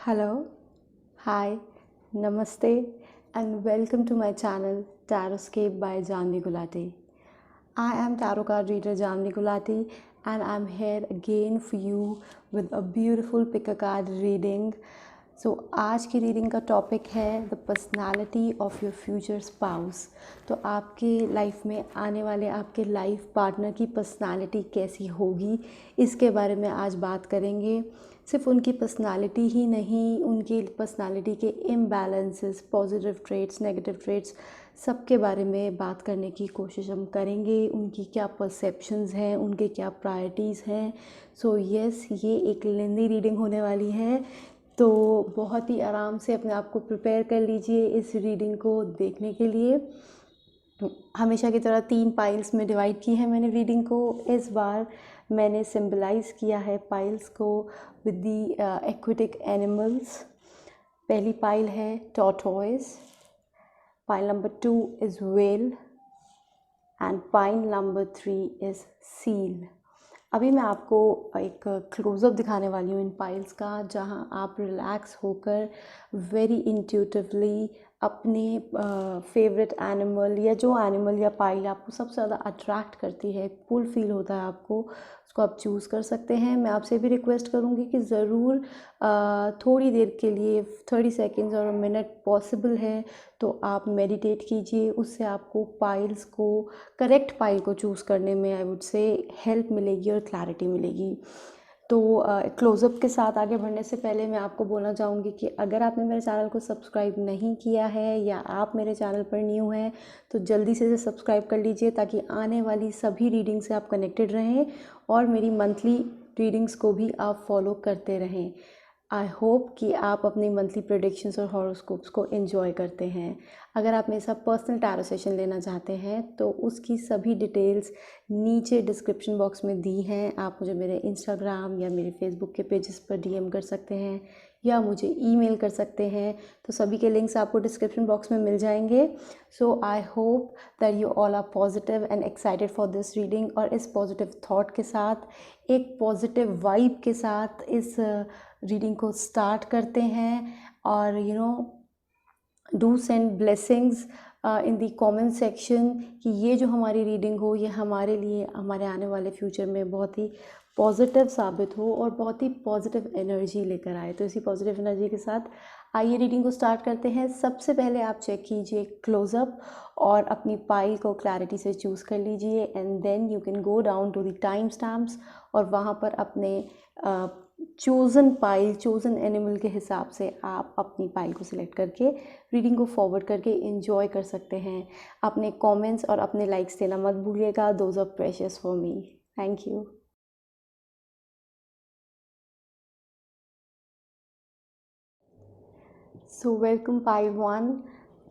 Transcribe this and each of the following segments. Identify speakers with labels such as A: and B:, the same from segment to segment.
A: Hello, hi, namaste, and welcome to my channel Taroscape by Janvi Gulati. I am tarot card reader Janvi Gulati, and I'm here again for you with a beautiful pick a card reading. So आज की reading का topic है the personality of your future spouse. तो आपके life में आने वाले आपके लाइफ पार्टनर की पर्सनालिटी कैसी होगी, इसके बारे में आज बात करेंगे। सिर्फ उनकी पर्सनालिटी ही नहीं, उनकी पर्सनालिटी के imbalances, positive traits, negative traits, सब के बारे में बात करने की कोशिश हम करेंगे। उनकी क्या परसेप्शंस हैं, उनके क्या प्रायोरिटीज़ हैं। सो यस, ये एक लेंदी रीडिंग होने वाली है, तो बहुत ही आराम से अपने आप को प्रिपेयर कर लीजिए इस रीडिंग को देखने के लिए। हमेशा की तरह 3 पाइल्स में डिवाइड की है मैंने रीडिंग को। इस बार मैंने सिंबलाइज किया है पाइल्स को विद दी एक्वेटिक एनिमल्स। पहली पाइल है tortoise, pile number 2 is whale and pile number 3 is seal. अभी मैं आपको एक क्लोज़अप दिखाने वाली हूँ इन पाइल्स का, जहाँ आप रिलैक्स होकर वेरी इंट्यूटिवली अपने फेवरेट एनिमल या जो एनिमल या पाइल आपको सबसे ज़्यादा अट्रैक्ट करती है, पुल फील होता है आपको, उसको आप चूज़ कर सकते हैं। मैं आपसे भी रिक्वेस्ट करूँगी कि ज़रूर थोड़ी देर के लिए 30 सेकेंड्स और मिनट पॉसिबल है तो आप मेडिटेट कीजिए। उससे आपको पाइल्स को, करेक्ट पाइल को चूज़ करने में आई वुड से हेल्प मिलेगी और क्लैरिटी मिलेगी। तो क्लोज़अप के साथ आगे बढ़ने से पहले मैं आपको बोलना चाहूँगी कि अगर आपने मेरे चैनल को सब्सक्राइब नहीं किया है या आप मेरे चैनल पर न्यू हैं तो जल्दी से इसे सब्सक्राइब कर लीजिए, ताकि आने वाली सभी रीडिंग से आप कनेक्टेड रहें और मेरी मंथली रीडिंग्स को भी आप फॉलो करते रहें। आई होप कि आप अपनी मंथली प्रेडिक्शंस और हॉरोस्कोप्स को एंजॉय करते हैं। अगर आप मेरे साथ पर्सनल टैरो सेशन लेना चाहते हैं तो उसकी सभी डिटेल्स नीचे डिस्क्रिप्शन बॉक्स में दी हैं। आप मुझे मेरे इंस्टाग्राम या मेरे फेसबुक के पेजेस पर डीएम कर सकते हैं या मुझे ईमेल कर सकते हैं, तो सभी के लिंक्स आपको डिस्क्रिप्शन बॉक्स में मिल जाएंगे। So I hope that you all are positive and excited for this reading, और इस पॉजिटिव थॉट के साथ, एक पॉजिटिव वाइब के साथ इस रीडिंग को स्टार्ट करते हैं। और do send blessings in the comment section कि ये जो हमारी रीडिंग हो ये हमारे लिए, हमारे आने वाले फ्यूचर में बहुत ही पॉजिटिव साबित हो और बहुत ही पॉजिटिव एनर्जी लेकर आए। तो इसी पॉजिटिव एनर्जी के साथ आइए रीडिंग को स्टार्ट करते हैं। सबसे पहले आप चेक कीजिए क्लोज़अप और अपनी पाइल को क्लैरिटी से चूज़ कर लीजिए, and then you can go down to the time stamps और वहाँ पर अपने चोज़न पाइल, चोज़न एनिमल के हिसाब से आप अपनी पाइल को सिलेक्ट करके रीडिंग को फॉरवर्ड करके एंजॉय कर सकते हैं। अपने कमेंट्स और अपने लाइक्स देना मत भूलिएगा, those are precious for me. Thank you. So welcome pile 1।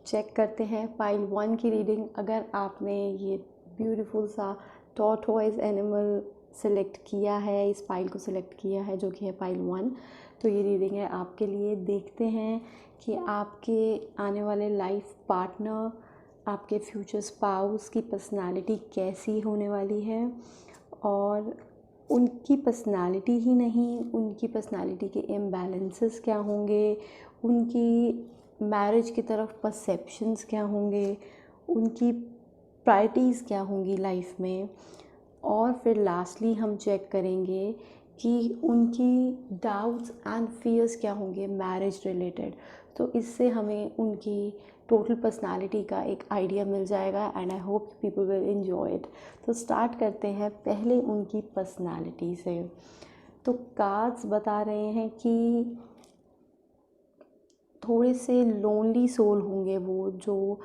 A: Check करते हैं पाइल 1 की रीडिंग। अगर आपने ये ब्यूटीफुल सा टॉर्टोइज एनिमल सेलेक्ट किया है, इस पाइल को सिलेक्ट किया है जो कि है पाइल 1, तो ये रीडिंग है आपके लिए। देखते हैं कि आपके आने वाले लाइफ पार्टनर, आपके फ्यूचर स्पाउस की पर्सनालिटी कैसी होने वाली है, और उनकी पर्सनालिटी ही नहीं, उनकी पर्सनालिटी के इम्बैलेंसेस क्या होंगे, उनकी मैरिज की तरफ परसेप्शंस क्या होंगे, उनकी प्रायोरिटीज़ क्या होंगी लाइफ में, और फिर लास्टली हम चेक करेंगे कि उनकी डाउट्स एंड फियर्स क्या होंगे मैरिज रिलेटेड। तो इससे हमें उनकी टोटल पर्सनालिटी का एक आइडिया मिल जाएगा, and I hope people will enjoy it. तो स्टार्ट करते हैं पहले उनकी पर्सनालिटी से। तो कार्ड्स बता रहे हैं कि थोड़े से लोनली सोल होंगे वो, जो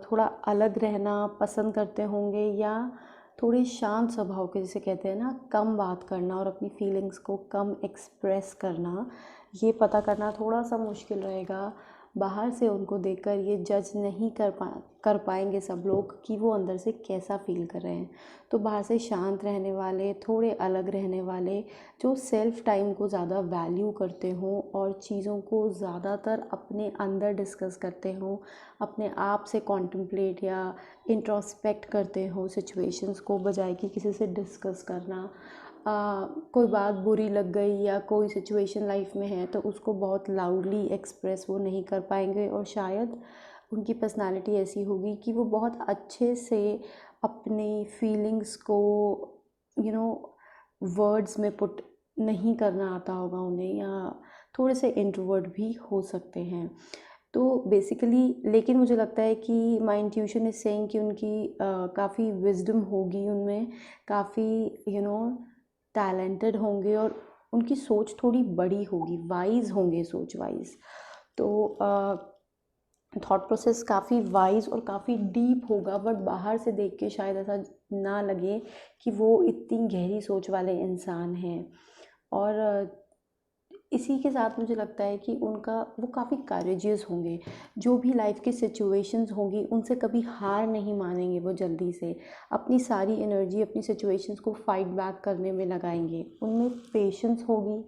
A: थोड़ा अलग रहना पसंद करते होंगे, या थोड़े शांत स्वभाव के, जिसे कहते हैं ना, कम बात करना और अपनी फीलिंग्स को कम एक्सप्रेस करना। ये पता करना थोड़ा सा मुश्किल रहेगा। बाहर से उनको देखकर ये जज नहीं कर पाएंगे सब लोग कि वो अंदर से कैसा फील कर रहे हैं। तो बाहर से शांत रहने वाले, थोड़े अलग रहने वाले, जो सेल्फ टाइम को ज़्यादा वैल्यू करते हों और चीज़ों को ज़्यादातर अपने अंदर डिस्कस करते हों, अपने आप से कॉन्टम्पलेट या इंट्रोस्पेक्ट करते हों सिचुएशंस को, बजाय कि किसी से डिस्कस करना। कोई बात बुरी लग गई या कोई सिचुएशन लाइफ में है तो उसको बहुत लाउडली एक्सप्रेस वो नहीं कर पाएंगे, और शायद उनकी पर्सनालिटी ऐसी होगी कि वो बहुत अच्छे से अपनी फीलिंग्स को वर्ड्स में पुट नहीं करना आता होगा उन्हें, या थोड़े से इंट्रोवर्ट भी हो सकते हैं। तो बेसिकली लेकिन मुझे लगता है कि माय इंट्यूशन इज सेइंग कि उनकी काफ़ी विजडम होगी उनमें, काफ़ी टैलेंटेड होंगे, और उनकी सोच थोड़ी बड़ी होगी, वाइज होंगे सोच वाइज। तो थॉट प्रोसेस काफ़ी वाइज और काफ़ी डीप होगा, बट बाहर से देख के शायद ऐसा ना लगे कि वो इतनी गहरी सोच वाले इंसान हैं। और इसी के साथ मुझे लगता है कि वो काफ़ी करेजियस होंगे। जो भी लाइफ की सिचुएशंस होंगी उनसे कभी हार नहीं मानेंगे वो जल्दी से, अपनी सारी एनर्जी अपनी सिचुएशंस को फाइट बैक करने में लगाएंगे। उनमें पेशेंस होगी,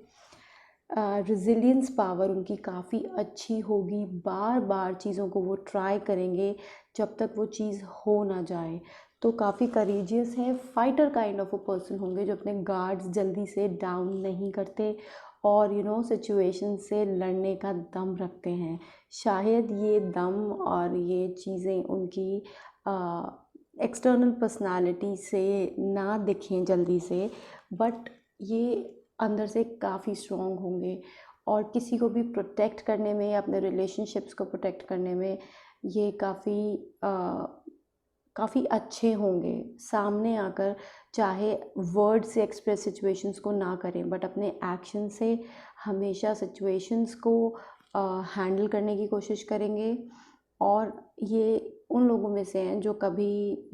A: रेजिलियंस पावर उनकी काफ़ी अच्छी होगी, बार बार चीज़ों को वो ट्राई करेंगे जब तक वो चीज़ हो ना जाए। तो काफ़ी करेजियस है, fighter kind of a person होंगे जो अपने गार्ड्स जल्दी से डाउन नहीं करते, और सिचुएशन से लड़ने का दम रखते हैं। शायद ये दम और ये चीज़ें उनकी एक्सटर्नल पर्सनालिटी से ना दिखें जल्दी से, बट ये अंदर से काफ़ी स्ट्रॉन्ग होंगे, और किसी को भी प्रोटेक्ट करने में या अपने रिलेशनशिप्स को प्रोटेक्ट करने में ये काफ़ी अच्छे होंगे। सामने आकर चाहे वर्ड से एक्सप्रेस सिचुएशंस को ना करें, बट अपने एक्शन से हमेशा सिचुएशंस को हैंडल करने की कोशिश करेंगे। और ये उन लोगों में से हैं जो कभी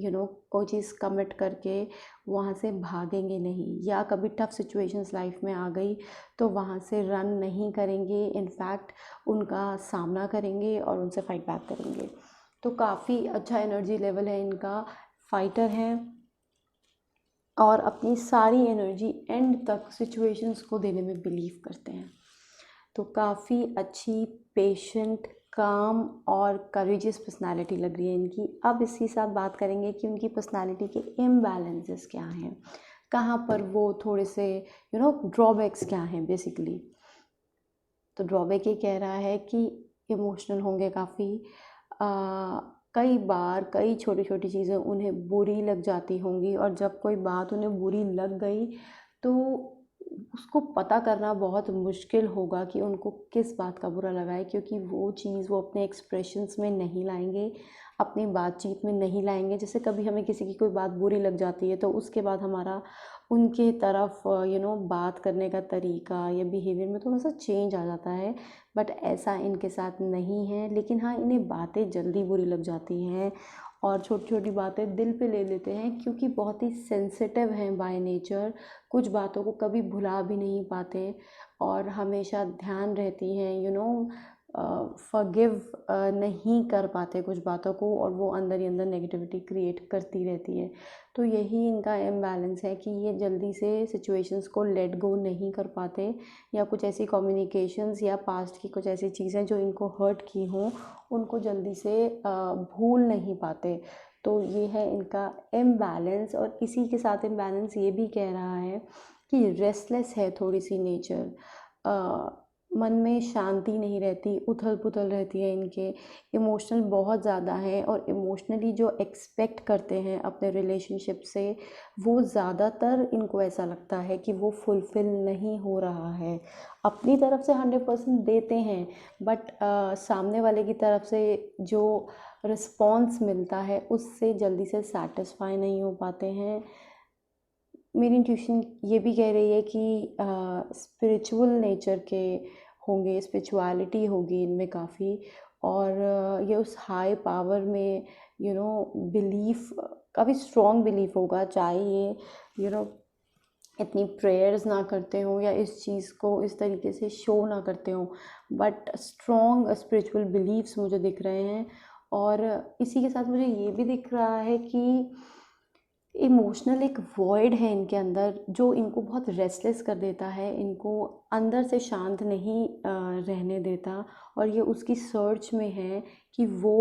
A: कोई चीज़ कमिट करके वहाँ से भागेंगे नहीं, या कभी टफ सिचुएशंस लाइफ में आ गई तो वहाँ से रन नहीं करेंगे, इनफैक्ट उनका सामना करेंगे और उनसे फाइट बैक करेंगे। तो काफ़ी अच्छा एनर्जी लेवल है इनका, फाइटर हैं, और अपनी सारी एनर्जी एंड तक सिचुएशंस को देने में बिलीव करते हैं। तो काफ़ी अच्छी, पेशेंट, काम और करेजियस पर्सनालिटी लग रही है इनकी। अब इसी साथ बात करेंगे कि उनकी पर्सनालिटी के इम्बैलेंसेस क्या हैं, कहाँ पर वो थोड़े से ड्रॉबैक्स क्या हैं बेसिकली। तो ड्रॉबैक ये कह रहा है कि इमोशनल होंगे काफ़ी, कई बार कई छोटी छोटी चीज़ें उन्हें बुरी लग जाती होंगी, और जब कोई बात उन्हें बुरी लग गई तो उसको पता करना बहुत मुश्किल होगा कि उनको किस बात का बुरा लगा है, क्योंकि वो चीज़ वो अपने एक्सप्रेशंस में नहीं लाएंगे, अपनी बातचीत में नहीं लाएंगे। जैसे कभी हमें किसी की कोई बात बुरी लग जाती है तो उसके बाद हमारा उनके तरफ बात करने का तरीका या बिहेवियर में थोड़ा सा चेंज आ जाता है, बट ऐसा इनके साथ नहीं है। लेकिन हाँ, इन्हें बातें जल्दी बुरी लग जाती हैं और छोटी छोटी बातें दिल पे ले लेते हैं, क्योंकि बहुत ही सेंसिटिव हैं बाय नेचर। कुछ बातों को कभी भुला भी नहीं पाते, और हमेशा ध्यान रहती हैं फॉरगिव नहीं कर पाते कुछ बातों को, और वो अंदर ही अंदर नेगेटिविटी क्रिएट करती रहती है। तो यही इनका इम्बैलेंस है कि ये जल्दी से सिचुएशंस को लेट गो नहीं कर पाते, या कुछ ऐसी कम्युनिकेशंस या पास्ट की कुछ ऐसी चीज़ें जो इनको हर्ट की हों उनको जल्दी से भूल नहीं पाते। तो ये है इनका इम्बैलेंस। और इसी के साथ इम्बैलेंस ये भी कह रहा है कि रेस्टलेस है थोड़ी सी नेचर, मन में शांति नहीं रहती, उथल पुथल रहती है इनके, इमोशनल बहुत ज़्यादा है, और इमोशनली जो एक्सपेक्ट करते हैं अपने रिलेशनशिप से वो ज़्यादातर इनको ऐसा लगता है कि वो फुलफ़िल नहीं हो रहा है। अपनी तरफ से 100% देते हैं, बट सामने वाले की तरफ से जो रिस्पॉन्स मिलता है उससे जल्दी से सेटिस्फाई नहीं हो पाते हैं। मेरी इंट्यूशन ये भी कह रही है कि स्पिरिचुअल नेचर के होंगे, स्पिरिचुअलिटी होगी इनमें काफ़ी, और ये उस हाई पावर में बिलीफ, काफ़ी स्ट्रॉन्ग बिलीफ होगा, चाहे ये इतनी प्रेयर्स ना करते हो या इस चीज़ को इस तरीके से शो ना करते हो, बट स्ट्रॉन्ग स्पिरिचुअल बिलीव्स मुझे दिख रहे हैं। और इसी के साथ मुझे ये भी दिख रहा है कि इमोशनल एक वॉइड है इनके अंदर जो इनको बहुत रेस्टलेस कर देता है, इनको अंदर से शांत नहीं रहने देता, और ये उसकी सर्च में है कि वो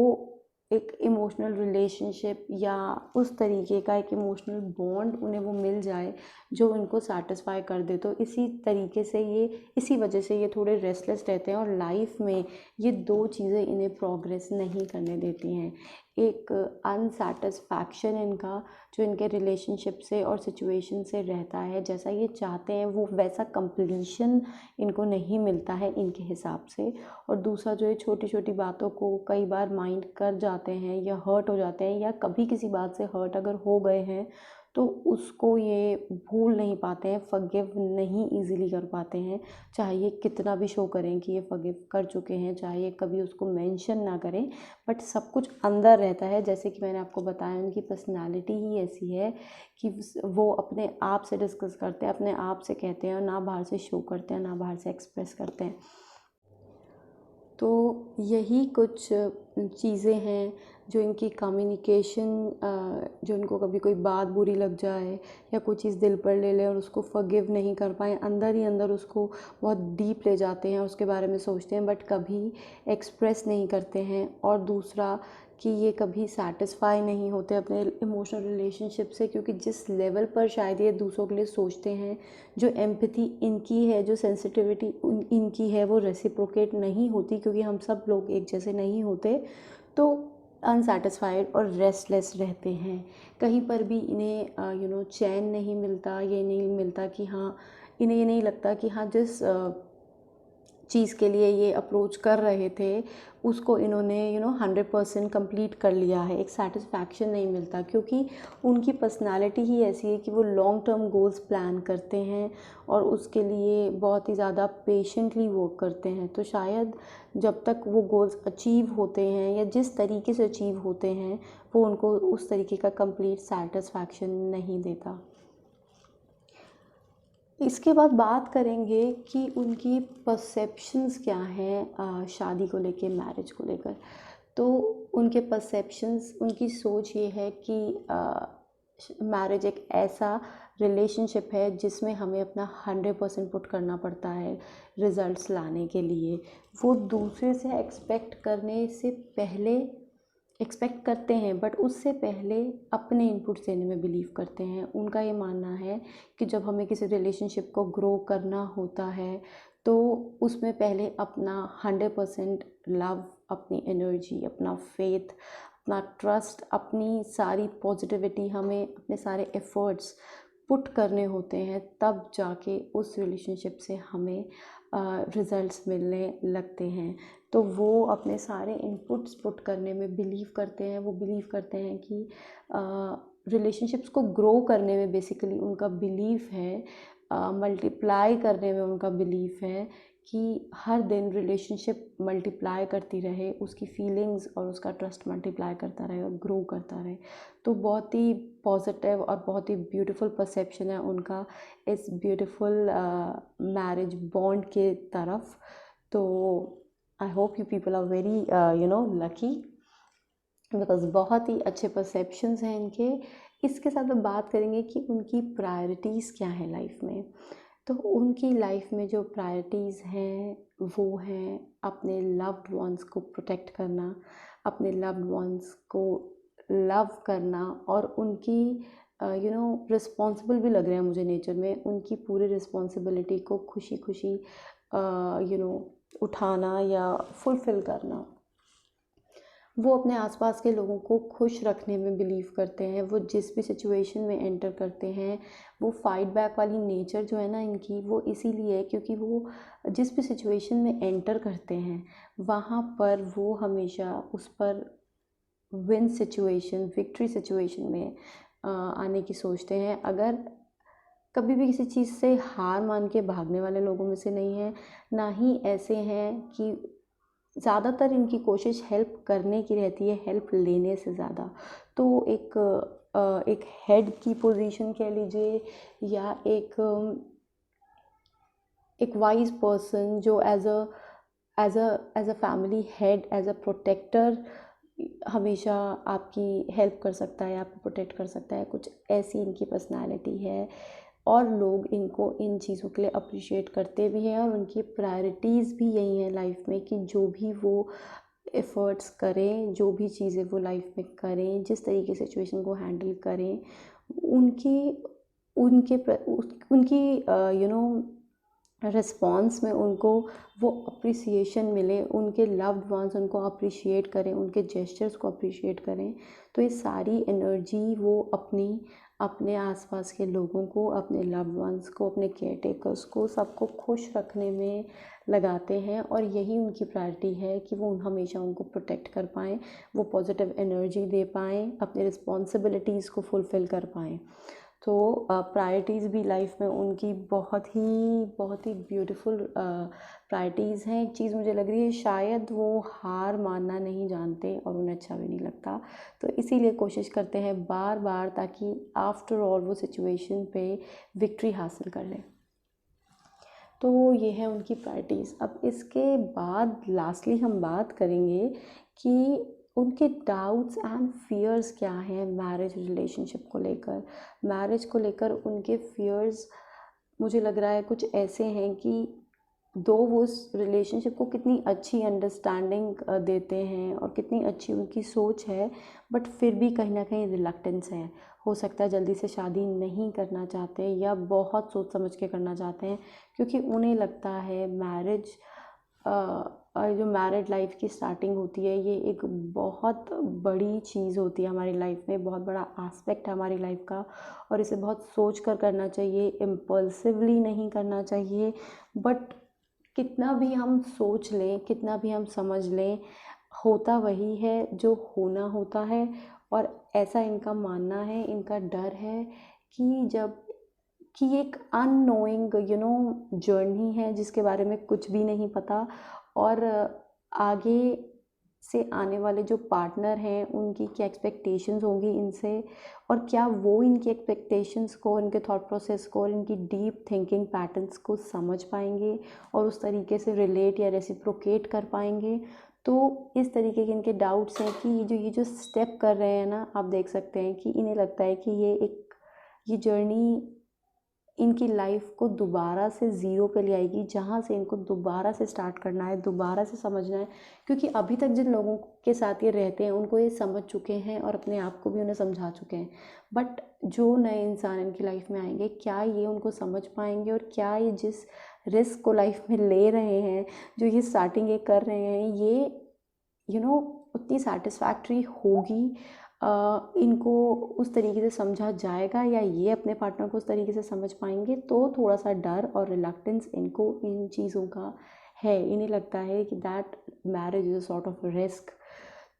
A: एक इमोशनल रिलेशनशिप या उस तरीके का एक इमोशनल बॉन्ड उन्हें वो मिल जाए जो उनको सेटिस्फाई कर दे। तो इसी तरीके से इसी वजह से ये थोड़े रेस्टलेस रहते हैं और लाइफ में ये दो चीज़ें इन्हें प्रोग्रेस नहीं करने देती हैं। एक अनसेटिस्फैक्शन इनका जो इनके रिलेशनशिप से और सिचुएशन से रहता है, जैसा ये चाहते हैं वो वैसा कंप्लीशन इनको नहीं मिलता है इनके हिसाब से। और दूसरा जो है, छोटी छोटी बातों को कई बार माइंड कर जाते हैं या हर्ट हो जाते हैं, या कभी किसी बात से हर्ट अगर हो गए हैं तो उसको ये भूल नहीं पाते हैं, फॉरगिव नहीं इजीली कर पाते हैं। चाहे ये कितना भी शो करें कि ये फॉरगिव कर चुके हैं, चाहे ये कभी उसको मेंशन ना करें, बट सब कुछ अंदर रहता है। जैसे कि मैंने आपको बताया, उनकी पर्सनालिटी ही ऐसी है कि वो अपने आप से डिस्कस करते हैं, अपने आप से कहते हैं, और ना बाहर से शो करते हैं, ना बाहर से एक्सप्रेस करते हैं। तो यही कुछ चीज़ें हैं जो इनकी कम्युनिकेशन, जो इनको कभी कोई बात बुरी लग जाए या कोई चीज़ दिल पर ले ले और उसको फॉरगिव नहीं कर पाए, अंदर ही अंदर उसको बहुत डीप ले जाते हैं, उसके बारे में सोचते हैं बट कभी एक्सप्रेस नहीं करते हैं। और दूसरा कि ये कभी सेटिस्फाई नहीं होते अपने इमोशनल रिलेशनशिप से, क्योंकि जिस लेवल पर शायद ये दूसरों के लिए सोचते हैं, जो एम्पैथी इनकी है, जो सेंसिटिविटी इनकी है, वो रेसिप्रोकेट नहीं होती, क्योंकि हम सब लोग एक जैसे नहीं होते। तो अनसेटिस्फाइड और रेस्टलेस रहते हैं। कहीं पर भी इन्हें चैन नहीं मिलता, ये नहीं मिलता कि हाँ, इन्हें ये नहीं लगता कि हाँ, जिस चीज़ के लिए ये अप्रोच कर रहे थे उसको इन्होंने 100% कंप्लीट कर लिया है। एक सेटिस्फैक्शन नहीं मिलता, क्योंकि उनकी पर्सनालिटी ही ऐसी है कि वो लॉन्ग टर्म गोल्स प्लान करते हैं और उसके लिए बहुत ही ज़्यादा पेशेंटली वर्क करते हैं। तो शायद जब तक वो गोल्स अचीव होते हैं या जिस तरीके से अचीव होते हैं, वो उनको उस तरीके का कंप्लीट सेटिस्फैक्शन नहीं देता। इसके बाद बात करेंगे कि उनकी परसेप्शंस क्या हैं शादी को लेके, मैरिज को लेकर। तो उनके परसेप्शंस, उनकी सोच ये है कि मैरिज एक ऐसा रिलेशनशिप है जिसमें हमें अपना 100% पुट करना पड़ता है रिज़ल्ट्स लाने के लिए। वो दूसरे से एक्सपेक्ट करते हैं, बट उससे पहले अपने इनपुट्स देने में बिलीव करते हैं। उनका ये मानना है कि जब हमें किसी रिलेशनशिप को ग्रो करना होता है तो उसमें पहले अपना 100% लव, अपनी एनर्जी, अपना फेथ, अपना ट्रस्ट, अपनी सारी पॉजिटिविटी, हमें अपने सारे एफ़र्ट्स पुट करने होते हैं, तब जाके उस रिलेशनशिप से हमें रिज़ल्ट्स मिलने लगते हैं। तो वो अपने सारे इनपुट्स पुट करने में बिलीव करते हैं। वो बिलीव करते हैं कि रिलेशनशिप्स को ग्रो करने में बेसिकली उनका बिलीव है, मल्टीप्लाई करने में उनका बिलीव है कि हर दिन रिलेशनशिप मल्टीप्लाई करती रहे, उसकी फीलिंग्स और उसका ट्रस्ट मल्टीप्लाई करता रहे और ग्रो करता रहे। तो बहुत ही पॉजिटिव और बहुत ही ब्यूटीफुल परसेप्शन है उनका इस ब्यूटीफुल मैरिज बॉन्ड के तरफ। तो I hope you people are very lucky, because बहुत ही अच्छे परसेप्शंस हैं इनके। इसके साथ हम बात करेंगे कि उनकी प्रायोरिटीज़ क्या हैं लाइफ में। तो उनकी लाइफ में जो प्रायोरिटीज़ हैं वो हैं अपने लव्ड वंस को प्रोटेक्ट करना, अपने लव्ड वंस को लव करना, और उनकी रिस्पॉन्सिबल भी लग रहे हैं मुझे नेचर में, उनकी पूरी रिस्पॉन्सिबिलिटी को खुशी खुशी उठाना या फुलफ़िल करना। वो अपने आसपास के लोगों को खुश रखने में बिलीव करते हैं। वो जिस भी सिचुएशन में एंटर करते हैं, वो फाइट बैक वाली नेचर जो है ना इनकी, वो इसीलिए है क्योंकि वो जिस भी सिचुएशन में एंटर करते हैं वहाँ पर वो हमेशा उस पर विक्ट्री सिचुएशन में आने की सोचते हैं। अगर कभी भी किसी चीज़ से हार मान के भागने वाले लोगों में से नहीं है, ना ही ऐसे हैं कि ज़्यादातर इनकी कोशिश हेल्प करने की रहती है, हेल्प लेने से ज़्यादा। तो एक हेड की पोजीशन कह लीजिए, या एक वाइज पर्सन जो as a family head, as a protector हमेशा आपकी हेल्प कर सकता है, आपको प्रोटेक्ट कर सकता है। कुछ ऐसी इनकी पर्सनालिटी है और लोग इनको इन चीज़ों के लिए अप्रिशिएट करते भी हैं, और उनकी प्रायोरिटीज़ भी यही हैं लाइफ में कि जो भी वो एफ़र्ट्स करें, जो भी चीज़ें वो लाइफ में करें, जिस तरीके से सिचुएशन को हैंडल करें, उनकी उनके उनकी रिस्पॉन्स में उनको वो अप्रिसिएशन मिले, उनके लव्ड वंस उनको अप्रिशिएट करें, उनके जेस्चर्स को अप्रिशिएट करें, तो ये सारी एनर्जी वो अपने आसपास के लोगों को, अपने लव्ड वंस को, अपने केयर टेकर्स को, सबको खुश रखने में लगाते हैं। और यही उनकी प्रायोरिटी है कि वो हमेशा उनको प्रोटेक्ट कर पाएँ, वो पॉजिटिव एनर्जी दे पाएँ, अपनी रिस्पॉन्सिबिलिटीज़ को फुलफ़िल कर पाएँ। तो प्रायोरिटीज़ भी लाइफ में उनकी बहुत ही ब्यूटीफुल प्रायोरिटीज़ हैं। एक चीज़ मुझे लग रही है, शायद वो हार मानना नहीं जानते और उन्हें अच्छा भी नहीं लगता, तो इसीलिए कोशिश करते हैं बार बार, ताकि आफ्टर ऑल वो सिचुएशन पे विक्ट्री हासिल कर लें। तो ये है उनकी प्रायोरिटीज़। अब इसके बाद लास्टली हम बात करेंगे कि उनके डाउट्स एंड फियर्स क्या हैं मैरिज रिलेशनशिप को लेकर। मैरिज को लेकर उनके फियर्स मुझे लग रहा है कुछ ऐसे हैं कि दो वो उस रिलेशनशिप को कितनी अच्छी अंडरस्टैंडिंग देते हैं और कितनी अच्छी उनकी सोच है, बट फिर भी कहीं ना कहीं रिलक्टेंस है। हो सकता है जल्दी से शादी नहीं करना चाहते या बहुत सोच समझ के करना चाहते हैं, क्योंकि उन्हें लगता है मैरिज जो मैरिड लाइफ की स्टार्टिंग होती है, ये एक बहुत बड़ी चीज़ होती है हमारी लाइफ में, बहुत बड़ा एस्पेक्ट है हमारी लाइफ का, और इसे बहुत सोच कर करना चाहिए, इम्पल्सिवली नहीं करना चाहिए। बट कितना भी हम सोच लें, कितना भी हम समझ लें, होता वही है जो होना होता है। और ऐसा इनका मानना है, इनका डर है कि एक अननोइंग जर्नी है जिसके बारे में कुछ भी नहीं पता, और आगे से आने वाले जो पार्टनर हैं उनकी क्या एक्सपेक्टेशंस होंगी इनसे, और क्या वो इनकी एक्सपेक्टेशंस को, इनके थॉट प्रोसेस को और इनकी डीप थिंकिंग पैटर्न्स को समझ पाएंगे और उस तरीके से रिलेट या रेसिप्रोकेट कर पाएंगे। तो इस तरीके के इनके डाउट्स हैं कि ये जो स्टेप कर रहे हैं ना, आप देख सकते हैं कि इन्हें लगता है कि ये जर्नी इनकी लाइफ को दोबारा से ज़ीरो पे ले आएगी, जहाँ से इनको दोबारा से स्टार्ट करना है, दोबारा से समझना है। क्योंकि अभी तक जिन लोगों के साथ ये रहते हैं उनको ये समझ चुके हैं और अपने आप को भी उन्हें समझा चुके हैं, बट जो नए इंसान इनकी लाइफ में आएंगे, क्या ये उनको समझ पाएंगे, और क्या ये जिस रिस्क को लाइफ में ले रहे हैं, जो ये स्टार्टिंग ये कर रहे हैं, ये उतनी सेटिस्फैक्ट्री होगी, इनको उस तरीके से समझा जाएगा, या ये अपने पार्टनर को उस तरीके से समझ पाएंगे। तो थोड़ा सा डर और रिलक्टेंस इनको इन चीज़ों का है। इन्हें लगता है कि that marriage is a sort of risk.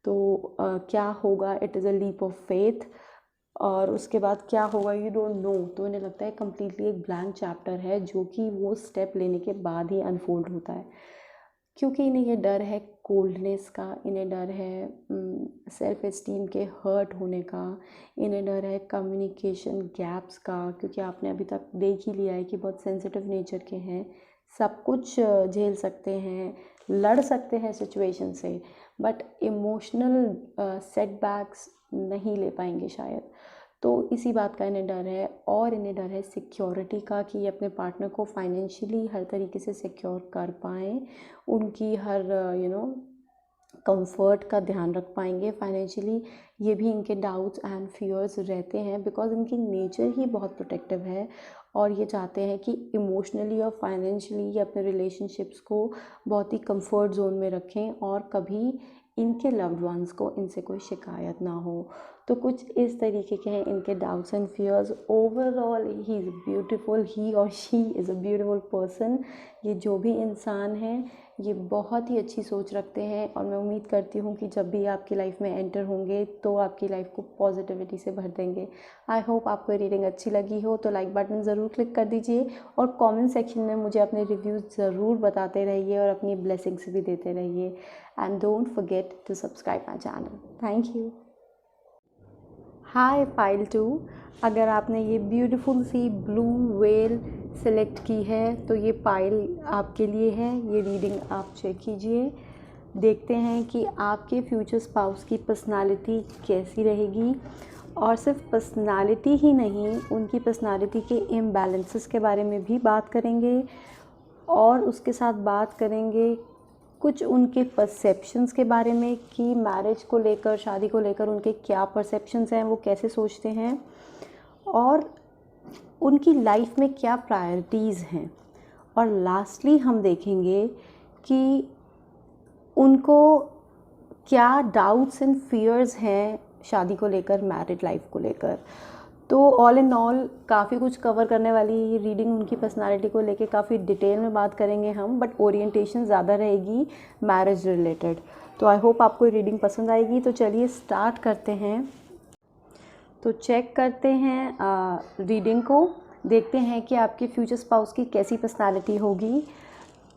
A: तो क्या होगा, it is a leap of faith, और उसके बाद क्या होगा यू डोंट नो। तो इन्हें लगता है कम्प्लीटली एक ब्लैंक चैप्टर है, जो कि वो स्टेप लेने के बाद ही अनफोल्ड होता है। क्योंकि इन्हें ये डर है कोल्डनेस का, इन्हें डर है सेल्फ एस्टीम के हर्ट होने का, इन्हें डर है कम्युनिकेशन गैप्स का, क्योंकि आपने अभी तक देख ही लिया है कि बहुत सेंसिटिव नेचर के हैं, सब कुछ झेल सकते हैं, लड़ सकते हैं सिचुएशन से, बट इमोशनल सेटबैक्स नहीं ले पाएंगे शायद। तो इसी बात का इन्हें डर है, और इन्हें डर है सिक्योरिटी का, कि ये अपने पार्टनर को फाइनेंशियली हर तरीके से सिक्योर कर पाएँ, उनकी हर कंफर्ट का ध्यान रख पाएंगे फाइनेंशियली। ये भी इनके डाउट्स एंड फियर्स रहते हैं, बिकॉज इनकी नेचर ही बहुत प्रोटेक्टिव है, और ये चाहते हैं कि इमोशनली और फाइनेंशियली ये अपने रिलेशनशिप्स को बहुत ही कंफर्ट जोन में रखें, और कभी इनके लव्ड वंस को इनसे कोई शिकायत ना हो। तो कुछ इस तरीके के हैं इनके doubts and fears. Overall he is beautiful, he और she is a beautiful person. ये जो भी इंसान है, ये बहुत ही अच्छी सोच रखते हैं, और मैं उम्मीद करती हूँ कि जब भी आपकी लाइफ में एंटर होंगे तो आपकी लाइफ को पॉजिटिविटी से भर देंगे। आई होप आपको रीडिंग अच्छी लगी हो, तो लाइक बटन ज़रूर क्लिक कर दीजिए, और कमेंट सेक्शन में मुझे अपने रिव्यूज़ ज़रूर बताते रहिए और अपनी ब्लेसिंग्स भी देते रहिए। And don't forget to subscribe my channel. Thank you. Hi pile 2, अगर आपने ये beautiful sea blue whale select की है तो ये पाइल आपके लिए है। ये रीडिंग आप चेक कीजिए, देखते हैं कि आपके फ्यूचर स्पाउस की पर्सनालिटी कैसी रहेगी, और सिर्फ पर्सनालिटी ही नहीं, उनकी पर्सनालिटी के इम्बैलेंसेस के बारे में भी बात करेंगे, और उसके साथ बात करेंगे कुछ उनके परसेप्शंस के बारे में कि मैरिज को लेकर, शादी को लेकर उनके क्या परसेप्शंस हैं, वो कैसे सोचते हैं, और उनकी लाइफ में क्या प्रायोरिटीज़ हैं। और लास्टली हम देखेंगे कि उनको क्या डाउट्स एंड फियर्स हैं शादी को लेकर, मैरिड लाइफ को लेकर। तो ऑल इन ऑल काफ़ी कुछ कवर करने वाली रीडिंग, उनकी पर्सनालिटी को लेके काफ़ी डिटेल में बात करेंगे हम, बट ओरिएंटेशन ज़्यादा रहेगी मैरिज रिलेटेड। तो आई होप आपको ये रीडिंग पसंद आएगी। तो चलिए स्टार्ट करते हैं। तो चेक करते हैं रीडिंग को, देखते हैं कि आपके फ्यूचर स्पाउस की कैसी पर्सनालिटी होगी।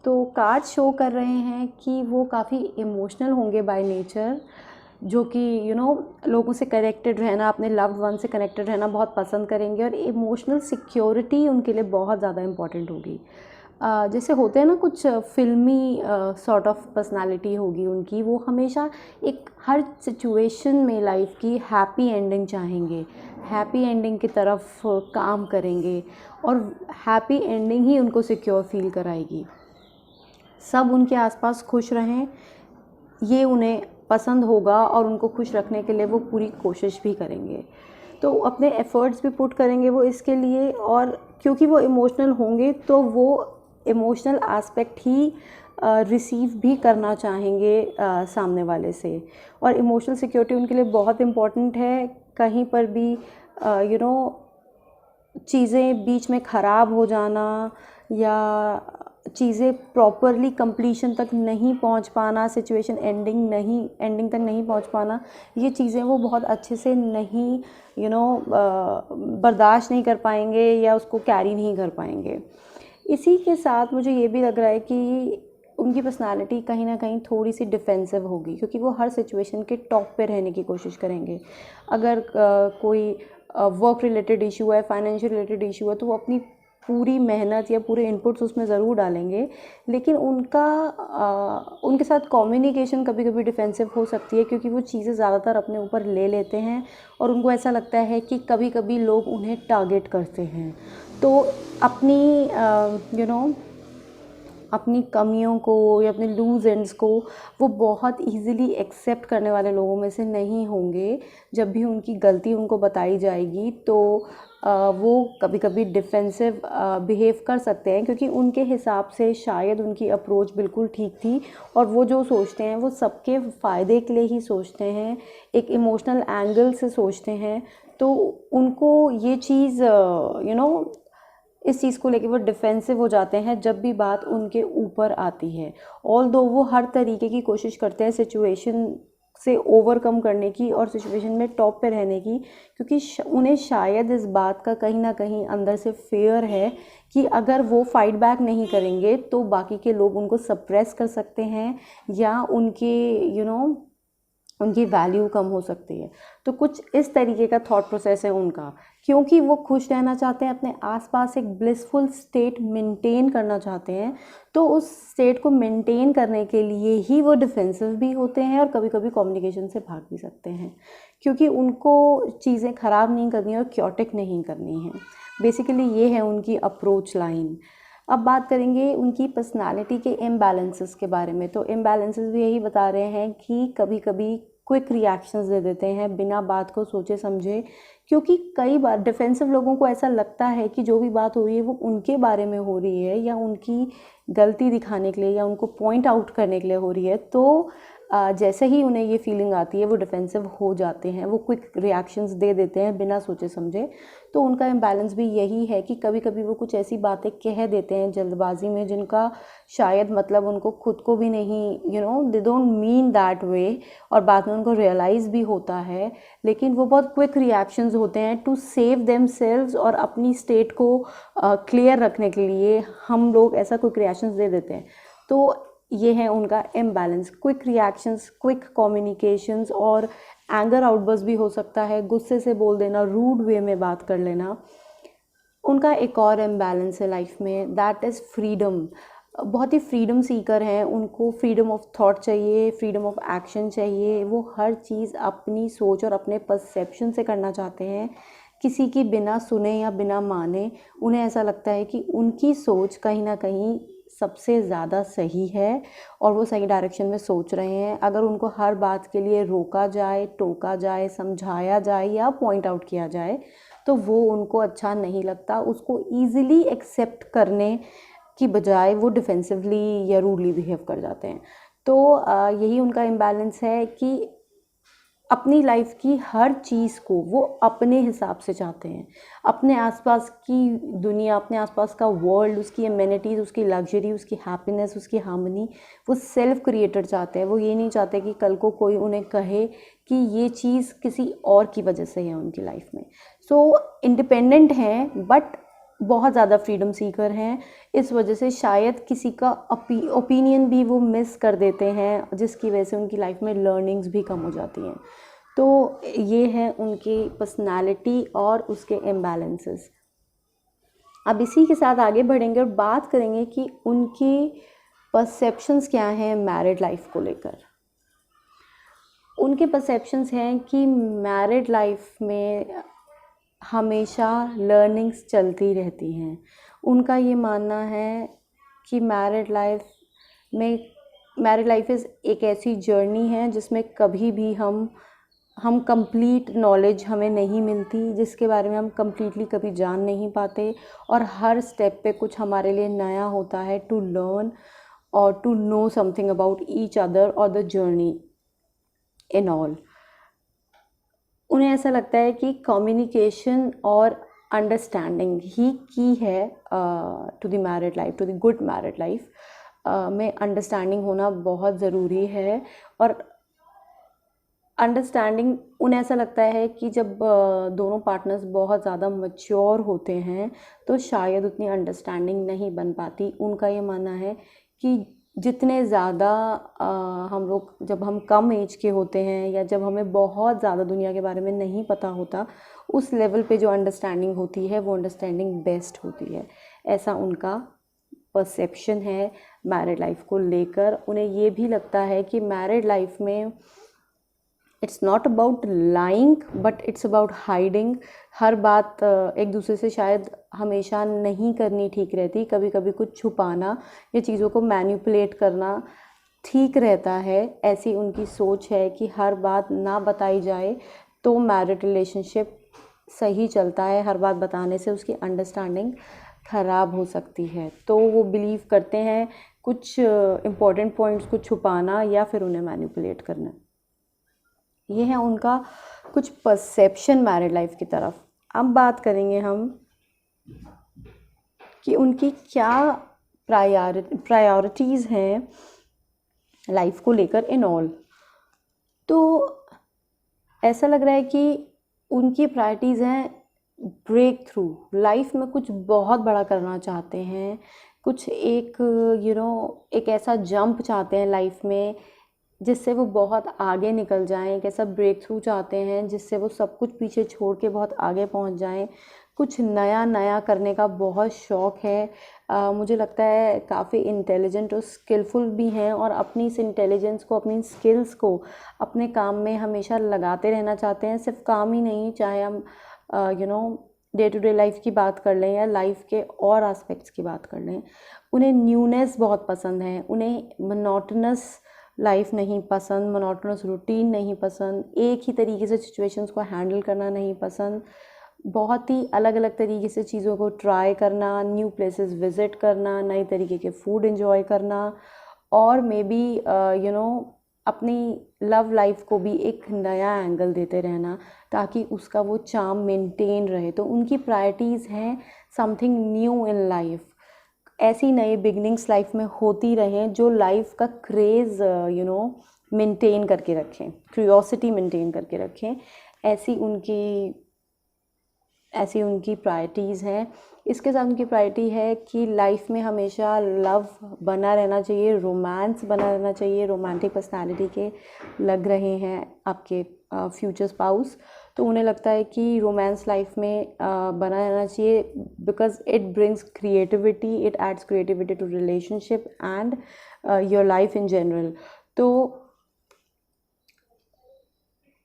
A: तो कार्ड शो कर रहे हैं कि वो काफ़ी इमोशनल होंगे बाय नेचर, जो कि लोगों से कनेक्टेड रहना, अपने लव्ड वन से कनेक्टेड रहना बहुत पसंद करेंगे, और इमोशनल सिक्योरिटी उनके लिए बहुत ज़्यादा इम्पॉर्टेंट होगी। जैसे होते हैं ना कुछ फिल्मी सॉर्ट ऑफ पर्सनालिटी होगी उनकी, वो हमेशा एक हर सिचुएशन में लाइफ की हैप्पी एंडिंग चाहेंगे, हैप्पी एंडिंग की तरफ काम करेंगे, और हैप्पी एंडिंग ही उनको सिक्योर फील कराएगी। सब उनके आसपास खुश रहें, ये उन्हें पसंद होगा, और उनको खुश रखने के लिए वो पूरी कोशिश भी करेंगे। तो अपने एफ़र्ट्स भी पुट करेंगे वो इसके लिए, और क्योंकि वो इमोशनल होंगे तो वो इमोशनल एस्पेक्ट ही रिसीव भी करना चाहेंगे सामने वाले से। और इमोशनल सिक्योरिटी उनके लिए बहुत इम्पॉर्टेंट है। कहीं पर भी चीज़ें बीच में ख़राब हो जाना, या चीज़ें प्रॉपरली कंप्लीशन तक नहीं पहुंच पाना, सिचुएशन एंडिंग तक नहीं पहुंच पाना, ये चीज़ें वो बहुत अच्छे से नहीं बर्दाश्त नहीं कर पाएंगे, या उसको कैरी नहीं कर पाएंगे। इसी के साथ मुझे ये भी लग रहा है कि उनकी पर्सनालिटी कहीं ना कहीं थोड़ी सी डिफेंसिव होगी, क्योंकि वो हर सिचुएशन के टॉप पे रहने की कोशिश करेंगे। अगर कोई वर्क रिलेटेड इशू है, फाइनेंशियल रिलेटेड इशू है, तो वो अपनी पूरी मेहनत या पूरे इनपुट्स उसमें ज़रूर डालेंगे, लेकिन उनके साथ कम्युनिकेशन कभी कभी डिफेंसिव हो सकती है, क्योंकि वो चीज़ें ज़्यादातर अपने ऊपर ले लेते हैं, और उनको ऐसा लगता है कि कभी कभी लोग उन्हें टारगेट करते हैं। तो अपनी कमियों को या अपने लूज़ एंड्स को वो बहुत इजीली एक्सेप्ट करने वाले लोगों में से नहीं होंगे। जब भी उनकी गलती उनको बताई जाएगी तो वो कभी कभी डिफेंसिव बिहेव कर सकते हैं, क्योंकि उनके हिसाब से शायद उनकी अप्रोच बिल्कुल ठीक थी, और वो जो सोचते हैं वो सबके फ़ायदे के लिए ही सोचते हैं, एक इमोशनल एंगल से सोचते हैं। तो उनको ये चीज़ इस चीज़ को लेके वो डिफेंसिव हो जाते हैं जब भी बात उनके ऊपर आती है। ऑल्दो वो हर तरीके की कोशिश करते हैं सिचुएशन से ओवरकम करने की और सिचुएशन में टॉप पे रहने की, क्योंकि उन्हें शायद इस बात का कहीं ना कहीं अंदर से फेयर है कि अगर वो फाइट बैक नहीं करेंगे तो बाकी के लोग उनको सप्रेस कर सकते हैं, या उनकी वैल्यू कम हो सकती है। तो कुछ इस तरीके का थॉट प्रोसेस है उनका, क्योंकि वो खुश रहना चाहते हैं, अपने आसपास एक ब्लिसफुल स्टेट मेंटेन करना चाहते हैं। तो उस स्टेट को मेंटेन करने के लिए ही वो डिफेंसिव भी होते हैं, और कभी कभी कम्युनिकेशन से भाग भी सकते हैं, क्योंकि उनको चीज़ें ख़राब नहीं करनी और क्योटिक नहीं करनी है। बेसिकली ये है उनकी अप्रोच लाइन। अब बात करेंगे उनकी पर्सनालिटी के इम्बैलेंसेस के बारे में। तो इम्बैलेंसेस भी यही बता रहे हैं कि कभी कभी क्विक रिएक्शंस दे देते हैं बिना बात को सोचे समझे, क्योंकि कई बार डिफेंसिव लोगों को ऐसा लगता है कि जो भी बात हो रही है वो उनके बारे में हो रही है, या उनकी गलती दिखाने के लिए, या उनको पॉइंट आउट करने के लिए हो रही है। तो जैसे ही उन्हें ये फीलिंग आती है वो डिफेंसिव हो जाते हैं, वो क्विक रिएक्शंस दे देते हैं बिना सोचे समझे। तो उनका इम्बैलेंस भी यही है कि कभी कभी वो कुछ ऐसी बातें कह देते हैं जल्दबाजी में जिनका शायद मतलब उनको खुद को भी नहीं, they don't mean that way, और बाद में उनको रियलाइज़ भी होता है, लेकिन वो बहुत क्विक रिएक्शंस होते हैं टू सेव देमसेल्व्स, और अपनी स्टेट को क्लियर रखने के लिए हम लोग ऐसा क्विक रिएक्शंस दे देते हैं। तो ये है उनका imbalance, quick reactions, quick communications, और एंगर आउटबर्स्ट भी हो सकता है, गुस्से से बोल देना, रूड वे में बात कर लेना। उनका एक और इम्बैलेंस है लाइफ में, दैट इज़ फ्रीडम। बहुत ही फ्रीडम सीकर हैं, उनको फ्रीडम ऑफ थॉट चाहिए, फ्रीडम ऑफ एक्शन चाहिए। वो हर चीज़ अपनी सोच और अपने परसेप्शन से करना चाहते हैं, किसी की बिना सुने या बिना माने। उन्हें ऐसा लगता है कि उनकी सोच कहीं ना कहीं सबसे ज़्यादा सही है और वो सही डायरेक्शन में सोच रहे हैं। अगर उनको हर बात के लिए रोका जाए, टोका जाए, समझाया जाए या पॉइंट आउट किया जाए तो वो उनको अच्छा नहीं लगता। उसको ईज़िली एक्सेप्ट करने की बजाय वो डिफेंसिवली या रूडली बिहेव कर जाते हैं। तो यही उनका इम्बैलेंस है कि अपनी लाइफ की हर चीज़ को वो अपने हिसाब से चाहते हैं। अपने आसपास की दुनिया, अपने आसपास का वर्ल्ड, उसकी एमेनिटीज़, उसकी लग्जरी, उसकी हैप्पीनेस, उसकी हार्मनी वो सेल्फ क्रिएटेड चाहते हैं। वो ये नहीं चाहते कि कल को कोई उन्हें कहे कि ये चीज़ किसी और की वजह से है उनकी लाइफ में। सो इंडिपेंडेंट हैं बट बहुत ज़्यादा फ्रीडम सीकर हैं। इस वजह से शायद किसी का ओपिनियन भी वो मिस कर देते हैं, जिसकी वजह से उनकी लाइफ में लर्निंग्स भी कम हो जाती हैं। तो ये है उनकी पर्सनालिटी और उसके इम्बैलेंसेस। अब इसी के साथ आगे बढ़ेंगे और बात करेंगे कि उनकी परसेप्शंस क्या हैं मैरिड लाइफ को लेकर। उनके परसेप्शंस हैं कि मैरिड लाइफ में हमेशा लर्निंग्स चलती रहती हैं। उनका ये मानना है कि मैरिड लाइफ इज़ एक ऐसी जर्नी है जिसमें कभी भी हम कंप्लीट नॉलेज हमें नहीं मिलती, जिसके बारे में हम कंप्लीटली कभी जान नहीं पाते और हर स्टेप पे कुछ हमारे लिए नया होता है टू लर्न और to know something about each other और द जर्नी इन ऑल। उन्हें ऐसा लगता है कि कम्युनिकेशन और अंडरस्टैंडिंग ही की है to the married life, to the good married life में अंडरस्टैंडिंग होना बहुत ज़रूरी है। और अंडरस्टैंडिंग उन्हें ऐसा लगता है कि जब दोनों पार्टनर्स बहुत ज़्यादा मैच्योर होते हैं तो शायद उतनी अंडरस्टैंडिंग नहीं बन पाती। उनका ये मानना है कि जितने ज़्यादा हम लोग, जब हम कम एज के होते हैं या जब हमें बहुत ज़्यादा दुनिया के बारे में नहीं पता होता, उस लेवल पे जो अंडरस्टैंडिंग होती है वो अंडरस्टैंडिंग बेस्ट होती है। ऐसा उनका परसेप्शन है मैरिड लाइफ को लेकर। उन्हें ये भी लगता है कि मैरिड लाइफ में it's not about lying but it's about hiding. हर बात एक दूसरे से शायद हमेशा नहीं करनी ठीक रहती, कभी कभी कुछ छुपाना या चीज़ों को मैनिपुलेट करना ठीक रहता है। ऐसी उनकी सोच है कि हर बात ना बताई जाए तो मैरिड रिलेशनशिप सही चलता है, हर बात बताने से उसकी अंडरस्टैंडिंग ख़राब हो सकती है। तो वो बिलीव करते हैं कुछ इम्पॉर्टेंट पॉइंट्स को छुपाना या फिर उन्हें मैनिपुलेट करना। ये है उनका कुछ परसेप्शन मैरिड लाइफ की तरफ। अब बात करेंगे हम कि उनकी क्या प्रायोरिटीज़ हैं लाइफ को लेकर इन ऑल। तो ऐसा लग रहा है कि उनकी प्रायोरिटीज़ हैं ब्रेक थ्रू, लाइफ में कुछ बहुत बड़ा करना चाहते हैं, कुछ एक एक ऐसा जंप चाहते हैं लाइफ में जिससे वो बहुत आगे निकल जाएं। एक ऐसा ब्रेक थ्रू चाहते हैं जिससे वो सब कुछ पीछे छोड़ के बहुत आगे पहुंच जाएं। कुछ नया नया करने का बहुत शौक़ है। मुझे लगता है काफ़ी इंटेलिजेंट और स्किलफुल भी हैं और अपनी इस इंटेलिजेंस को, अपनी स्किल्स को अपने काम में हमेशा लगाते रहना चाहते हैं। सिर्फ काम ही नहीं, चाहे हम डे टू डे लाइफ की बात कर लें या लाइफ के और एस्पेक्ट्स की बात कर लें। उन्हें न्यूनेस बहुत पसंद है, उन्हें मोनोटोनस लाइफ नहीं पसंद, मोनोटोनस रूटीन नहीं पसंद, एक ही तरीके से सिचुएशंस को हैंडल करना नहीं पसंद। बहुत ही अलग अलग तरीके से चीज़ों को ट्राई करना, न्यू प्लेसेस विज़िट करना, नए तरीके के फूड एंजॉय करना और मे बी अपनी लव लाइफ को भी एक नया एंगल देते रहना ताकि उसका वो चार्म मेंटेन रहे। तो उनकी प्रायोरिटीज़ हैं समथिंग न्यू इन लाइफ, ऐसी नई बिगनिंग्स लाइफ में होती रहें जो लाइफ का क्रेज़ मेंटेन करके रखें, क्यूरियोसिटी मेंटेन करके रखें। ऐसी उनकी प्रायोरिटीज़ हैं। इसके साथ उनकी प्रायोरिटी है कि लाइफ में हमेशा लव बना रहना चाहिए, रोमांस बना रहना चाहिए। रोमांटिक पर्सनालिटी के लग रहे हैं आपके फ्यूचर स्पाउस, तो उन्हें लगता है कि रोमांस लाइफ में बना रहना चाहिए because it brings creativity, it adds creativity to relationship and your life in general. तो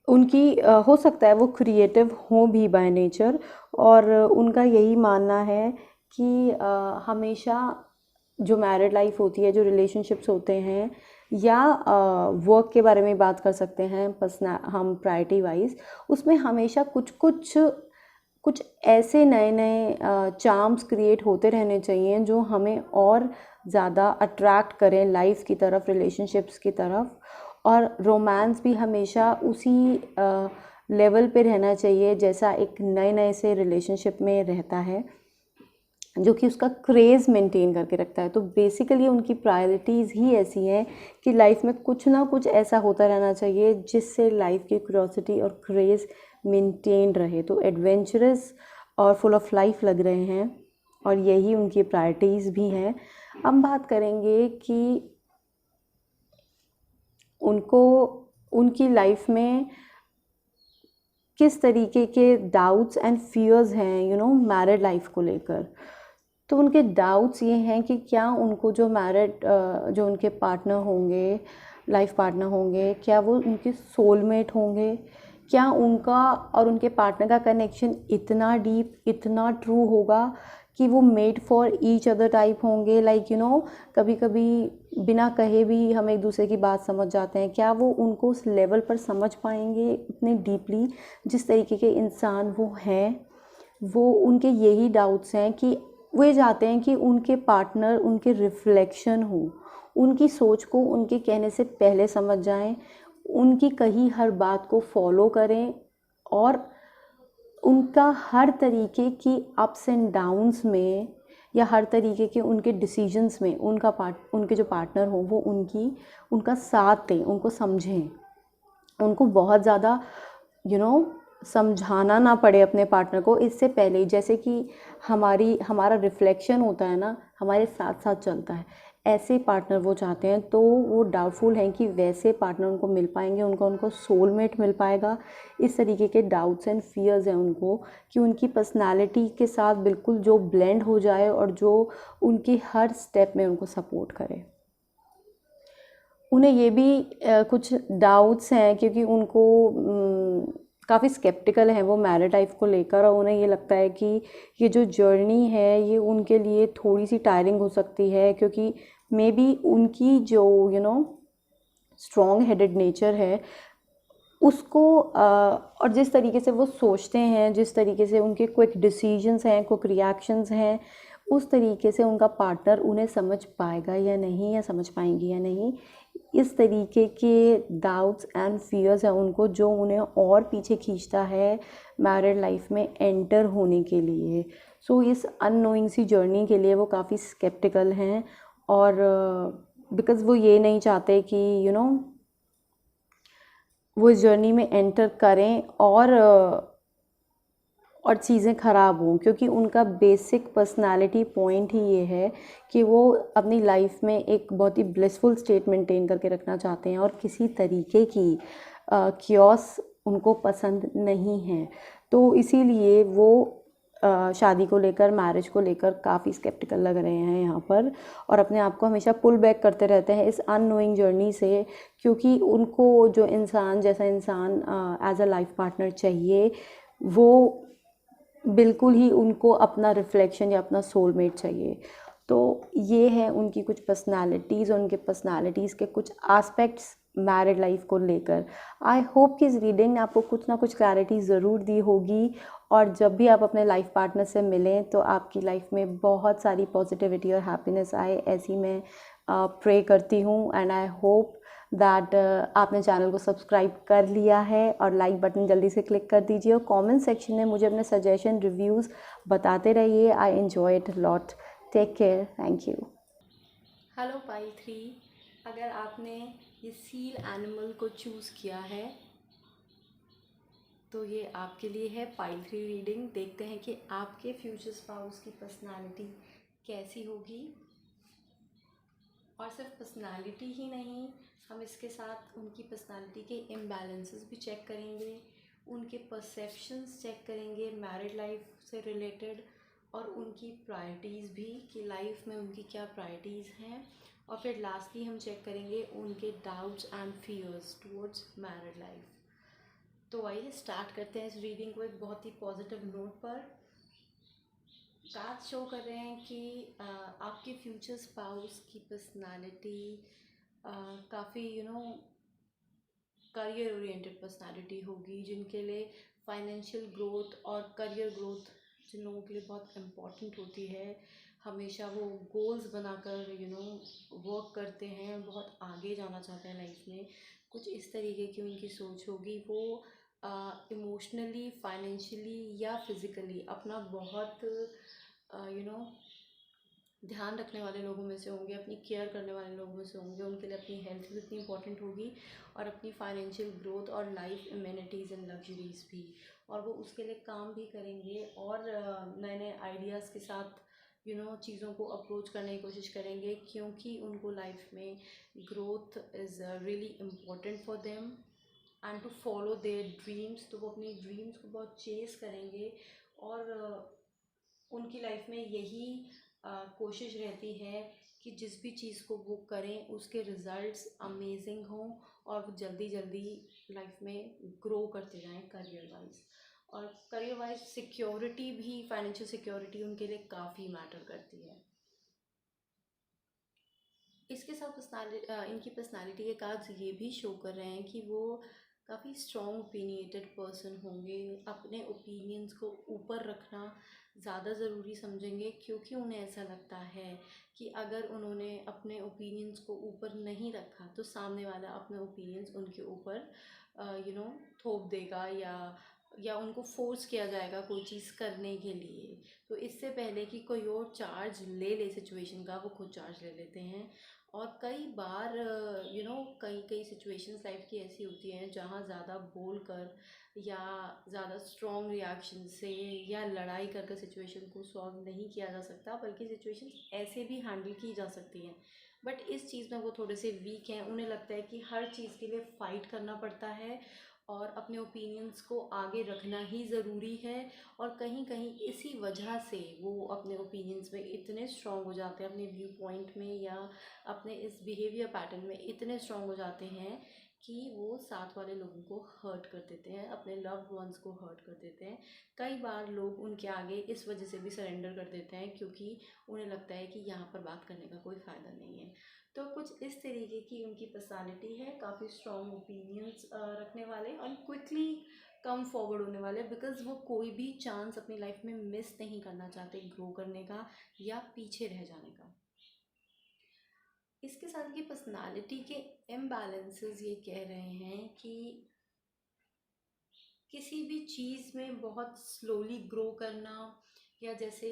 A: उनकी हो सकता है वो क्रिएटिव हो भी बाय नेचर और उनका यही मानना है कि हमेशा जो मैरिड लाइफ होती है, जो रिलेशनशिप्स होते हैं, या वर्क के बारे में बात कर सकते हैं हम प्रायोरिटी वाइज, उसमें हमेशा कुछ ऐसे नए नए चार्म्स क्रिएट होते रहने चाहिए जो हमें और ज़्यादा अट्रैक्ट करें लाइफ की तरफ, रिलेशनशिप्स की तरफ। और रोमांस भी हमेशा उसी लेवल पे रहना चाहिए जैसा एक नए नए से रिलेशनशिप में रहता है, जो कि उसका क्रेज़ मेंटेन करके रखता है। तो बेसिकली उनकी प्रायोरिटीज़ ही ऐसी हैं कि लाइफ में कुछ ना कुछ ऐसा होता रहना चाहिए जिससे लाइफ की क्यूरियोसिटी और क्रेज़ मेंटेन रहे। तो एडवेंचरस और फुल ऑफ लाइफ लग रहे हैं, और यही उनकी प्रायोरिटीज़ भी हैं। हम बात करेंगे कि उनको उनकी लाइफ में किस तरीके के डाउट्स एंड फियर्स हैं मैरिड लाइफ को लेकर। तो उनके डाउट्स ये हैं कि क्या उनको जो उनके पार्टनर होंगे, लाइफ पार्टनर होंगे, क्या वो उनके सोलमेट होंगे, क्या उनका और उनके पार्टनर का कनेक्शन इतना डीप, इतना ट्रू होगा कि वो made for each other type होंगे। कभी कभी बिना कहे भी हम एक दूसरे की बात समझ जाते हैं। क्या वो उनको उस लेवल पर समझ पाएंगे इतने डीपली जिस तरीके के इंसान वो हैं। वो उनके यही डाउट्स हैं कि वो ये चाहते हैं कि उनके पार्टनर उनके रिफ्लेक्शन हो, उनकी सोच को उनके कहने से पहले समझ जाएं, उनकी कही हर बात को फॉलो करें, और उनका हर तरीके की अप्स एंड डाउन्स में या हर तरीके के उनके डिसीजंस में उनके जो पार्टनर हो वो उनका साथ दें, उनको समझें, उनको बहुत ज़्यादा समझाना ना पड़े अपने पार्टनर को इससे पहले ही। जैसे कि हमारा रिफ्लेक्शन होता है ना, हमारे साथ साथ चलता है, ऐसे पार्टनर वो चाहते हैं। तो वो डाउटफुल हैं कि वैसे पार्टनर उनको मिल पाएंगे, उनको सोलमेट मिल पाएगा। इस तरीके के डाउट्स एंड फियर्स हैं उनको कि उनकी पर्सनालिटी के साथ बिल्कुल जो ब्लेंड हो जाए और जो उनके हर स्टेप में उनको सपोर्ट करे। उन्हें ये भी कुछ डाउट्स हैं क्योंकि उनको काफ़ी स्केप्टिकल हैं वो मैरिड लाइफ को लेकर, और उन्हें ये लगता है कि ये जो जर्नी है ये उनके लिए थोड़ी सी टायरिंग हो सकती है, क्योंकि मे बी उनकी जो स्ट्रॉन्ग हेडेड नेचर है उसको और जिस तरीके से वो सोचते हैं, जिस तरीके से उनके क्विक डिसीजंस हैं, क्विक रिएक्शंस हैं, उस तरीके से उनका पार्टनर उन्हें समझ पाएगा या नहीं, या समझ पाएंगी या नहीं। इस तरीके के डाउट्स एंड फियर्स हैं उनको, जो उन्हें और पीछे खींचता है मैरिड लाइफ में एंटर होने के लिए। सो इस अननोइंग सी जर्नी के लिए वो काफ़ी स्केप्टिकल हैं, और बिकॉज़ वो ये नहीं चाहते कि वो इस जर्नी में एंटर करें और चीज़ें ख़राब हों, क्योंकि उनका बेसिक पर्सनालिटी पॉइंट ही ये है कि वो अपनी लाइफ में एक बहुत ही ब्लिसफुल स्टेट मेंटेन करके रखना चाहते हैं, और किसी तरीके की कियोस उनको पसंद नहीं है। तो इसीलिए वो शादी को लेकर, मैरिज को लेकर काफ़ी स्केप्टिकल लग रहे हैं यहाँ पर, और अपने आप को हमेशा पुल बैक करते रहते हैं इस अननोइंग जर्नी से, क्योंकि उनको जैसा इंसान एज अ लाइफ पार्टनर चाहिए, वो बिल्कुल ही उनको अपना रिफ्लेक्शन या अपना सोलमेट चाहिए। तो ये है उनकी कुछ पर्सनालिटीज़, और उनके पर्सनालिटीज़ के कुछ एस्पेक्ट्स मैरिड लाइफ को लेकर। आई होप कि इस रीडिंग ने आपको कुछ ना कुछ क्लैरिटी ज़रूर दी होगी, और जब भी आप अपने लाइफ पार्टनर से मिलें तो आपकी लाइफ में बहुत सारी पॉजिटिविटी और हैप्पीनेस आए, ऐसी मैं प्रे करती हूँ। एंड आई होप दैट आपने चैनल को सब्सक्राइब कर लिया है, और लाइक बटन जल्दी से क्लिक कर दीजिए, और कमेंट सेक्शन में मुझे अपने सजेशन, रिव्यूज़ बताते रहिए। I enjoy it lot. Take care, thank you. Hello pile 3, अगर आपने ये सील एनिमल को चूज़ किया है तो ये आपके लिए है पाइल 3 रीडिंग। देखते हैं कि आपके फ्यूचर स्पाउस की पर्सनालिटी कैसी होगी, और सिर्फ पर्सनालिटी ही नहीं, हम इसके साथ उनकी पर्सनालिटी के इम्बैलेंसेस भी चेक करेंगे, उनके परसेप्शंस चेक करेंगे मैरिड लाइफ से रिलेटेड, और उनकी प्रायोरिटीज़ भी कि लाइफ में उनकी क्या प्रायोरिटीज़ हैं, और फिर लास्टली हम चेक करेंगे उनके doubts and fears towards married life. तो आइए स्टार्ट करते हैं इस रीडिंग को एक बहुत ही पॉजिटिव नोट पर। कार्ड शो कर रहे हैं कि आपके फ्यूचर स्पाउस की पर्सनालिटी काफ़ी करियर ओरिएंटेड पर्सनालिटी होगी, जिनके लिए फाइनेंशियल ग्रोथ और करियर ग्रोथ जिन लोगों के लिए बहुत इम्पॉर्टेंट होती है। हमेशा वो गोल्स बनाकर वर्क करते हैं, बहुत आगे जाना चाहते हैं लाइफ में। कुछ इस तरीके की उनकी सोच होगी। वो इमोशनली, फाइनेंशियली या फिज़िकली अपना बहुत यू नो ध्यान रखने वाले लोगों में से होंगे, अपनी केयर करने वाले लोगों में से होंगे। उनके लिए अपनी हेल्थ भी इतनी इंपॉर्टेंट होगी और अपनी फाइनेंशियल ग्रोथ और लाइफ इम्यूनिटीज़ एंड लग्जरीज भी। और वो उसके लिए काम भी करेंगे और नए नए आइडियाज़ के साथ चीज़ों को अप्रोच करने की कोशिश करेंगे, क्योंकि उनको लाइफ में growth is really important for them and to follow their dreams. तो वो अपनी ड्रीम्स को बहुत चेस करेंगे और उनकी लाइफ में यही कोशिश रहती है कि जिस भी चीज़ को वो करें उसके रिज़ल्ट्स अमेजिंग हों और वो जल्दी जल्दी लाइफ में ग्रो करते जाएं करियर वाइज। और करियर वाइज सिक्योरिटी भी, फाइनेंशियल सिक्योरिटी उनके लिए काफ़ी मैटर करती है। इसके साथ इनकी पर्सनालिटी के कार्ड्स ये भी शो कर रहे हैं कि वो काफ़ी स्ट्रॉन्ग ओपिनिएटेड पर्सन होंगे। अपने ओपिनियंस को ऊपर रखना ज़्यादा ज़रूरी समझेंगे, क्योंकि उन्हें ऐसा लगता है कि अगर उन्होंने अपने ओपिनियंस को ऊपर नहीं रखा तो सामने वाला अपने ओपिनियंस उनके ऊपर थोप देगा या उनको फोर्स किया जाएगा कोई चीज़ करने के लिए। तो इससे पहले कि कोई और चार्ज ले ले सिचुएशन का, वो खुद चार्ज ले लेते हैं। और कई बार कई कई सिचुएशंस लाइफ की ऐसी होती हैं जहाँ ज़्यादा बोल कर या ज़्यादा स्ट्रॉन्ग रिएक्शन से या लड़ाई कर कर सिचुएशन को सॉल्व नहीं किया जा सकता, बल्कि सिचुएशंस ऐसे भी हैंडल की जा सकती हैं। बट इस चीज़ में वो थोड़े से वीक हैं। उन्हें लगता है कि हर चीज़ के लिए फ़ाइट करना पड़ता है और अपने ओपिनियंस को आगे रखना ही ज़रूरी है। और कहीं कहीं इसी वजह से वो अपने ओपिनियंस में इतने स्ट्रॉन्ग हो जाते हैं, अपने व्यू पॉइंट में या अपने इस बिहेवियर पैटर्न में इतने स्ट्रॉन्ग हो जाते हैं कि वो साथ वाले लोगों को हर्ट कर देते हैं, अपने लव्ड वंस को हर्ट कर देते हैं। कई बार लोग उनके आगे इस वजह से भी सरेंडर कर देते हैं, क्योंकि उन्हें लगता है कि यहाँ पर बात करने का कोई फ़ायदा नहीं है। तो कुछ इस तरीके की उनकी पर्सनालिटी है, काफ़ी स्ट्रॉन्ग ओपिनियंस रखने वाले और क्विकली कम फॉरवर्ड होने वाले, बिकॉज़ वो कोई भी चांस अपनी लाइफ में मिस नहीं करना चाहते ग्रो करने का या पीछे रह जाने का। इसके साथ की पर्सनालिटी के इम्बैलेंसेस ये कह रहे हैं कि किसी भी चीज़ में बहुत स्लोली ग्रो करना, या जैसे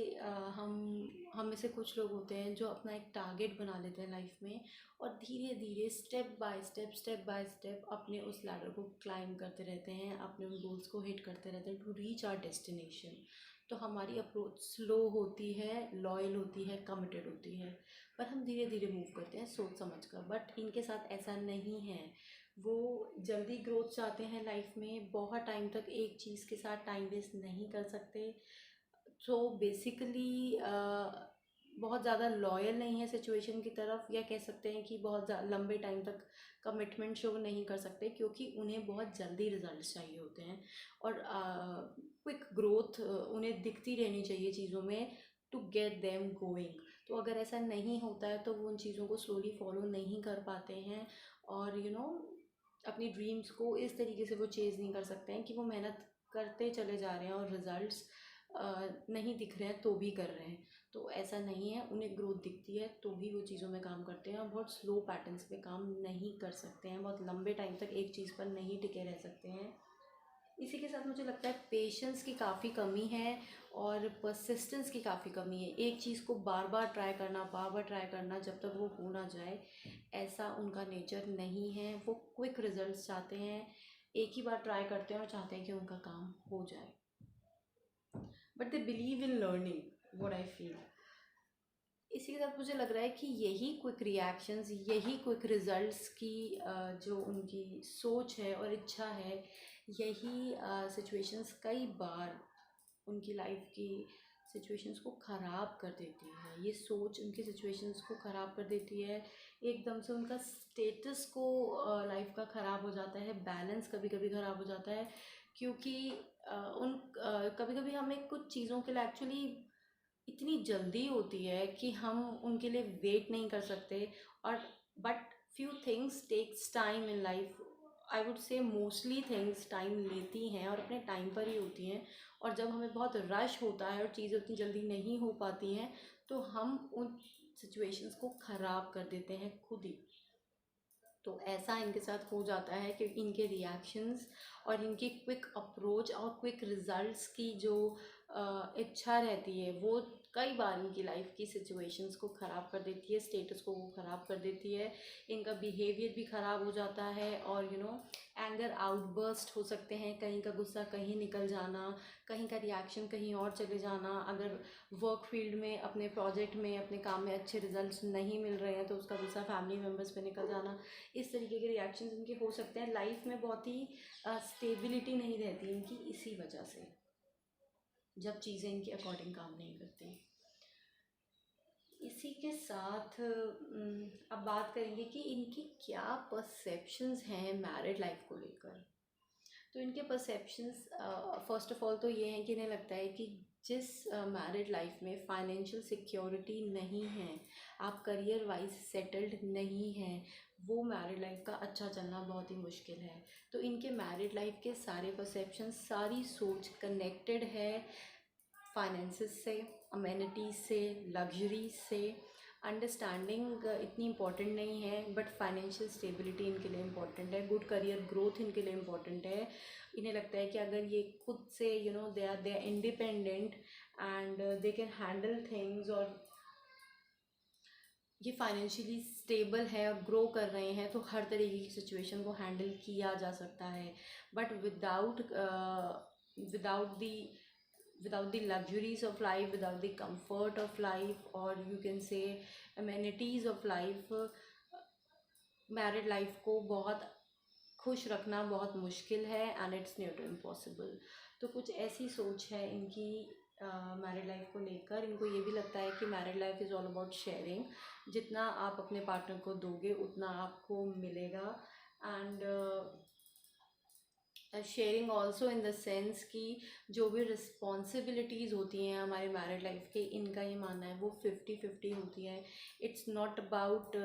A: हम में से कुछ लोग होते हैं जो अपना एक टारगेट बना लेते हैं लाइफ में और धीरे धीरे स्टेप बाय स्टेप अपने उस लैडर को क्लाइंब करते रहते हैं, अपने उन गोल्स को हिट करते रहते हैं टू रीच आवर डेस्टिनेशन। तो हमारी अप्रोच स्लो होती है, लॉयल होती है, कमिटेड होती है, पर हम धीरे धीरे मूव करते हैं सोच समझ कर। बट इनके साथ ऐसा नहीं है। वो जल्दी ग्रोथ चाहते हैं लाइफ में, बहुत टाइम तक एक चीज़ के साथ टाइम वेस्ट नहीं कर सकते। सो बेसिकली बहुत ज़्यादा लॉयल नहीं है सिचुएशन की तरफ, या कह सकते हैं कि बहुत लंबे टाइम तक कमिटमेंट शो नहीं कर सकते, क्योंकि उन्हें बहुत जल्दी रिजल्ट्स चाहिए होते हैं और क्विक ग्रोथ उन्हें दिखती रहनी चाहिए चीज़ों में टू गेट देम गोइंग। तो अगर ऐसा नहीं होता है तो वो उन चीज़ों को स्लोली फॉलो नहीं कर पाते हैं और अपनी ड्रीम्स को इस तरीके से वो चेज़ नहीं कर सकते हैं कि वो मेहनत करते चले जा रहे हैं और रिज़ल्ट्स नहीं दिख रहे हैं तो भी कर रहे हैं। तो ऐसा नहीं है, उन्हें ग्रोथ दिखती है तो भी वो चीज़ों में काम करते हैं और बहुत स्लो पैटर्न्स पे काम नहीं कर सकते हैं, बहुत लंबे टाइम तक एक चीज़ पर नहीं टिके रह सकते हैं। इसी के साथ मुझे लगता है पेशेंस की काफ़ी कमी है और परसिस्टेंस की काफ़ी कमी है। एक चीज़ को बार बार ट्राई करना जब तक वो हो ना जाए, ऐसा उनका नेचर नहीं है। वो क्विक रिजल्ट्स चाहते हैं, एक ही बार ट्राई करते हैं और चाहते हैं कि उनका काम हो जाए। But they believe in learning, what I feel. इसी के साथ मुझे लग रहा है कि यही क्विक रिएक्शंस, यही क्विक रिजल्ट्स की जो उनकी सोच है और इच्छा है, यही सिचुएशंस कई बार उनकी लाइफ की सिचुएशंस को ख़राब कर देती है। ये सोच उनकी सिचुएशंस को ख़राब कर देती है, एकदम से उनका स्टेटस को लाइफ का ख़राब हो जाता है, बैलेंस कभी कभी ख़राब हो जाता है। क्योंकि कभी कभी हमें कुछ चीज़ों के लिए एक्चुअली
B: इतनी जल्दी होती है कि हम उनके लिए वेट नहीं कर सकते। और but few things takes time in life. I would say mostly things time लेती हैं और अपने टाइम पर ही होती हैं। और जब हमें बहुत रश होता है और चीज़ें उतनी जल्दी नहीं हो पाती हैं, तो हम उन सिचुएशंस को ख़राब कर देते हैं खुद ही। तो ऐसा इनके साथ हो जाता है कि इनके रिएक्शंस और इनकी क्विक अप्रोच और क्विक रिजल्ट्स की जो इच्छा रहती है, वो कई बार इनकी लाइफ की सिचुएशंस को ख़राब कर देती है, स्टेटस को वो ख़राब कर देती है। इनका बिहेवियर भी ख़राब हो जाता है। और एंगर आउटबर्स्ट हो सकते हैं, कहीं का गुस्सा कहीं निकल जाना, कहीं का रिएक्शन कहीं और चले जाना। अगर वर्क फील्ड में, अपने प्रोजेक्ट में, अपने काम में अच्छे रिजल्ट्स नहीं मिल रहे हैं तो उसका गुस्सा फैमिली मेम्बर्स पे निकल जाना। इस तरीके के रिएक्शंस इनके हो सकते हैं। लाइफ में बहुत ही स्टेबिलिटी नहीं रहती इनकी, इसी वजह से, जब चीज़ें इनके अकॉर्डिंग काम नहीं करती। इसी के साथ अब बात करेंगे कि इनकी क्या परसेप्शंस हैं मैरिड लाइफ को लेकर। तो इनके परसेप्शंस फर्स्ट ऑफ ऑल तो ये हैं कि इन्हें लगता है कि जिस मैरिड लाइफ में फाइनेंशियल सिक्योरिटी नहीं है, आप करियर वाइज सेटल्ड नहीं हैं, वो मैरिड लाइफ का अच्छा चलना बहुत ही मुश्किल है। तो इनके मैरिड लाइफ के सारे परसेप्शन, सारी सोच कनेक्टेड है फाइनेंसेस से, अमेनिटीज़ से, लग्जरीज से। अंडरस्टैंडिंग इतनी इम्पॉर्टेंट नहीं है, बट फाइनेंशियल स्टेबिलिटी इनके लिए इम्पॉर्टेंट है, गुड करियर ग्रोथ इनके लिए इम्पॉर्टेंट है। इन्हें लगता है कि अगर ये खुद से they are independent and they can handle things, और ये फाइनेंशियली स्टेबल है और ग्रो कर रहे हैं, तो हर तरीके की सिचुएशन को हैंडल किया जा सकता है। But without the without the luxuries of life, without the comfort of life, or you can say amenities of life, married life को बहुत खुश रखना बहुत मुश्किल है, and it's near to impossible. तो कुछ ऐसी सोच है इनकी मैरिड लाइफ को लेकर। इनको ये भी लगता है कि married life is all about sharing. जितना आप अपने पार्टनर को दोगे उतना आपको मिलेगा। And sharing also in the sense कि जो भी रिस्पॉन्सिबिलिटीज़ होती हैं हमारे मैरिड लाइफ के, इनका ये मानना है वो 50-50 होती है। It's not about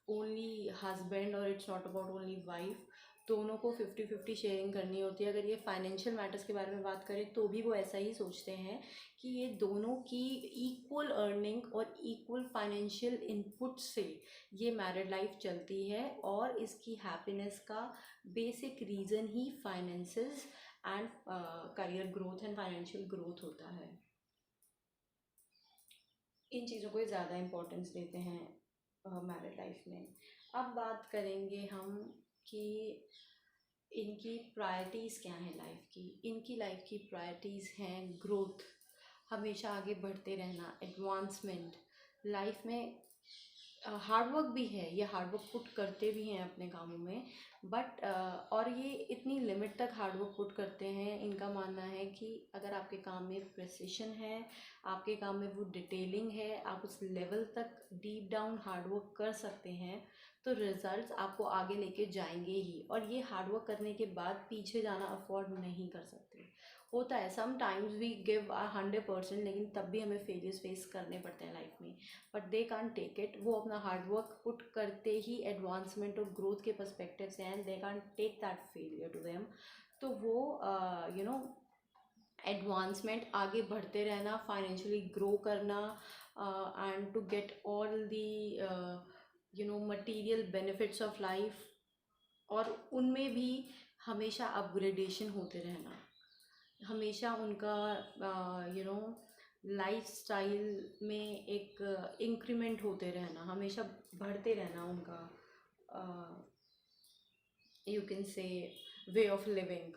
B: only husband और it's not about only wife. दोनों को 50-50 शेयरिंग करनी होती है। अगर ये फाइनेंशियल मैटर्स के बारे में बात करें तो भी वो ऐसा ही सोचते हैं कि ये दोनों की इक्वल अर्निंग और इक्वल फाइनेंशियल इनपुट से ये मैरिड लाइफ चलती है, और इसकी हैप्पीनेस का basic reason he finances and career growth and financial growth होता है। इन चीज़ों को ज़्यादा इम्पोर्टेंस देते हैं मैरिड लाइफ में। अब बात करेंगे हम कि इनकी प्रायोरिटीज़ क्या हैं लाइफ की। इनकी लाइफ की प्रायोरिटीज़ हैं ग्रोथ, हमेशा आगे बढ़ते रहना, एडवांसमेंट लाइफ में। हार्ड वर्क भी है, ये हार्ड वर्क पुट करते भी हैं अपने कामों में, बट और ये इतनी लिमिट तक हार्ड वर्क पुट करते हैं। इनका मानना है कि अगर आपके काम में प्रिसिशन है, आपके काम में वो डिटेलिंग है, आप उस लेवल तक डीप डाउन हार्ड वर्क कर सकते हैं, तो रिजल्ट्स आपको आगे लेके जाएंगे ही। और ये हार्ड वर्क करने के बाद पीछे जाना अफोर्ड नहीं कर सकते। होता है सम टाइम्स वी गिव 100%, लेकिन तब भी हमें फेलियर्स फेस करने पड़ते हैं लाइफ में, but they can't take it. वो अपना हार्ड वर्क पुट करते ही एडवांसमेंट और ग्रोथ के पर्सपेक्टिव से, and they can't take that failure to them. तो वो एडवांसमेंट, आगे बढ़ते रहना, फाइनेंशियली ग्रो करना, and to get all the material benefits of life, और उनमें भी हमेशा अपग्रेडेशन होते रहना, हमेशा उनका लाइफ स्टाइल में एक इंक्रीमेंट होते रहना, हमेशा बढ़ते रहना उनका, you can say, way of living.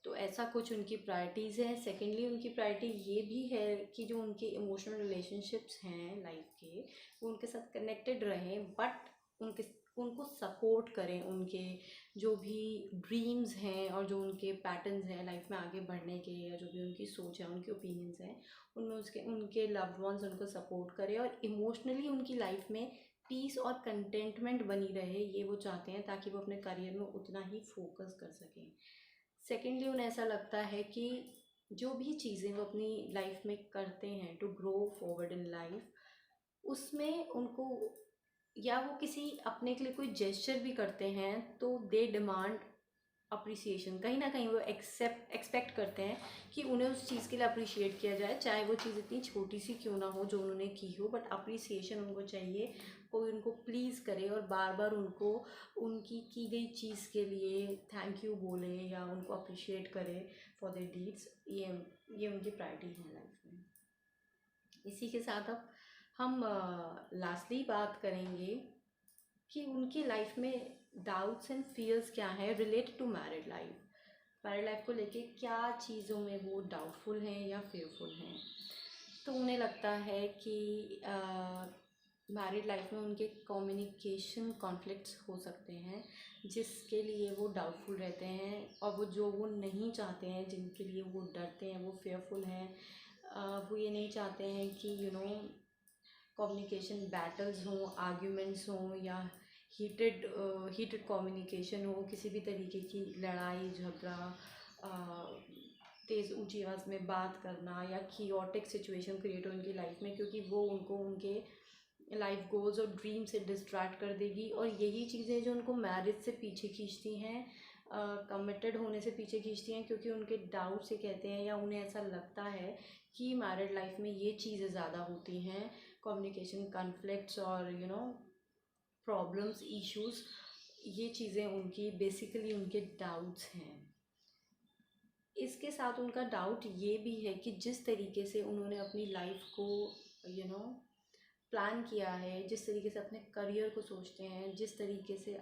B: तो ऐसा कुछ उनकी प्रायोरिटीज़ हैं। सेकेंडली उनकी प्रायोरिटी ये भी है कि जो उनके इमोशनल रिलेशनशिप्स हैं लाइफ के, वो उनके साथ कनेक्टेड रहें, बट उनके उनको सपोर्ट करें, उनके जो भी ड्रीम्स हैं और जो उनके पैटर्न्स हैं लाइफ में आगे बढ़ने के, या जो भी उनकी सोच है, उनके ओपिनियंस हैं, उनमें उसके उनके लव्ड वंस उनको सपोर्ट करें, और इमोशनली उनकी लाइफ में पीस और कंटेंटमेंट बनी रहे, ये वो चाहते हैं, ताकि वो अपने करियर में उतना ही फोकस कर सकें। सेकेंडली उन्हें ऐसा लगता है कि जो भी चीज़ें वो अपनी लाइफ में करते हैं to grow forward in life, उसमें उनको, या वो किसी अपने के लिए कोई जेस्चर भी करते हैं, तो दे डिमांड अप्रिसिएशन। कहीं ना कहीं वो एक्सपेक्ट करते हैं कि उन्हें उस चीज़ के लिए अप्रिशिएट किया जाए, चाहे वो चीज़ इतनी छोटी सी क्यों ना हो जो उन्होंने की हो, बट अप्रिसिएशन उनको चाहिए। कोई उनको प्लीज़ करे और बार बार उनको उनकी की गई चीज़ के लिए थैंक यू बोले या उनको अप्रिशिएट करे फॉर देयर डीड्स। ये उनकी प्रायोरिटी है लाइफ में। इसी के साथ अब हम लास्टली बात करेंगे कि उनकी लाइफ में डाउट्स एंड फियर्स क्या है related to married life. Married life को लेके क्या चीज़ों में वो डाउटफुल हैं या फेयरफुल हैं। तो उन्हें लगता है कि मैरिड लाइफ में उनके कम्युनिकेशन कॉन्फ्लिक्ट्स हो सकते हैं, जिसके लिए वो डाउटफुल रहते हैं, और वो जो वो नहीं चाहते हैं, जिनके लिए वो डरते हैं, वो फेयरफुल हैं। वो ये नहीं चाहते हैं कि कम्युनिकेशन बैटल्स हों, आर्ग्यूमेंट्स हों, या हीटेड कम्युनिकेशन हो, किसी भी तरीके की लड़ाई झगड़ा, तेज़ ऊंची आवाज़ में बात करना, या कियोटिक सिचुएशन क्रिएट हो उनकी लाइफ में, क्योंकि वो उनको उनके लाइफ गोल्स और ड्रीम से डिस्ट्रैक्ट कर देगी। और यही चीज़ें जो उनको मैरिज से पीछे खींचती हैं, कमिटेड होने से पीछे खींचती हैं, क्योंकि उनके डाउट से कहते हैं, या उन्हें ऐसा लगता है कि मैरिड लाइफ में ये चीज़ें ज़्यादा होती हैं, कम्युनिकेशन कॉन्फ्लिक्ट्स और प्रॉब्लम्स, इश्यूज। ये चीज़ें उनकी बेसिकली उनके डाउट्स हैं। इसके साथ उनका डाउट ये भी है कि जिस तरीके से उन्होंने अपनी लाइफ को प्लान किया है, जिस तरीके से अपने करियर को सोचते हैं, जिस तरीके से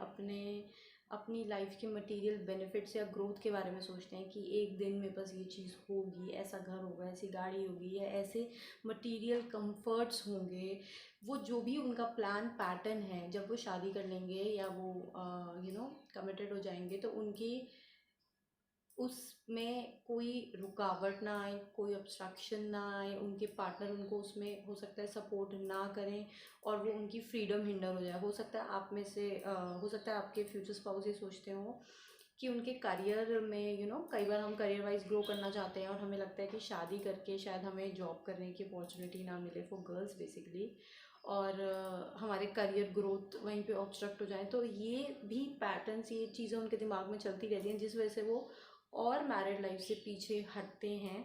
B: अपनी लाइफ के मटेरियल बेनिफिट्स या ग्रोथ के बारे में सोचते हैं कि एक दिन में बस ये चीज़ होगी, ऐसा घर होगा, ऐसी गाड़ी होगी, या ऐसे मटेरियल कंफर्ट्स होंगे, वो जो भी उनका प्लान पैटर्न है, जब वो शादी कर लेंगे या वो कमिटेड हो जाएंगे, तो उनकी उसमें कोई रुकावट ना आए, कोई ऑब्स्ट्रक्शन ना आए, उनके पार्टनर उनको उसमें हो सकता है सपोर्ट ना करें, और वो उनकी फ्रीडम हिंडर हो जाए। हो सकता है आप में से हो सकता है आपके फ्यूचर स्पाउस ये सोचते हो कि उनके करियर में कई बार हम करियर वाइज ग्रो करना चाहते हैं, और हमें लगता है कि शादी करके शायद हमें जॉब करने की अपॉर्चुनिटी ना मिले फॉर गर्ल्स बेसिकली, और हमारे करियर ग्रोथ वहीं पे ऑब्स्ट्रक्ट हो जाए। तो ये भी पैटर्न्स, ये चीज़ें उनके दिमाग में चलती रहती हैं, जिस वजह से वो और मैरिड लाइफ से पीछे हटते हैं,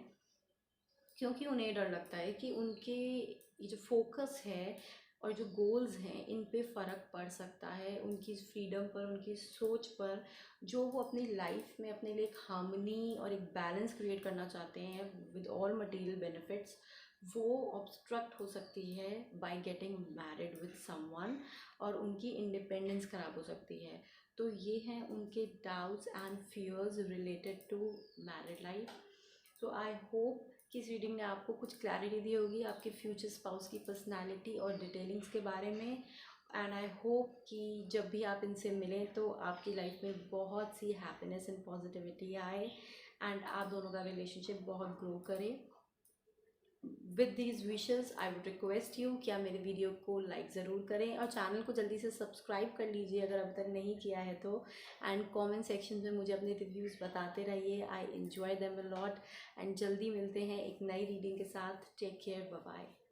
B: क्योंकि उन्हें डर लगता है कि उनके ये जो फोकस है और जो गोल्स हैं, इन पे फ़र्क पड़ सकता है, उनकी फ्रीडम पर, उनकी सोच पर, जो वो अपनी लाइफ में अपने लिए एक हार्मनी और एक बैलेंस क्रिएट करना चाहते हैं विद ऑल मटेरियल बेनिफिट्स, वो ऑब्स्ट्रक्ट हो सकती है by getting married with someone, और उनकी इंडिपेंडेंस ख़राब हो सकती है। तो ये हैं उनके doubts and fears related to married life. So I hope कि इस रीडिंग ने आपको कुछ क्लैरिटी दी होगी आपके फ्यूचर स्पाउस की पर्सनालिटी और डिटेलिंग्स के बारे में। एंड आई होप कि जब भी आप इनसे मिलें तो आपकी लाइफ में बहुत सी हैप्पीनेस एंड पॉजिटिविटी आए, एंड आप दोनों का रिलेशनशिप बहुत ग्रो करे। With these wishes I would request you कि आप मेरे वीडियो को लाइक ज़रूर करें, और चैनल को जल्दी से सब्सक्राइब कर लीजिए अगर अभी तक नहीं किया है तो। एंड कमेंट सेक्शन में मुझे अपने रिव्यूज़ बताते रहिए, I enjoy them a lot. And जल्दी मिलते हैं एक नई रीडिंग के साथ। Take care, bye bye.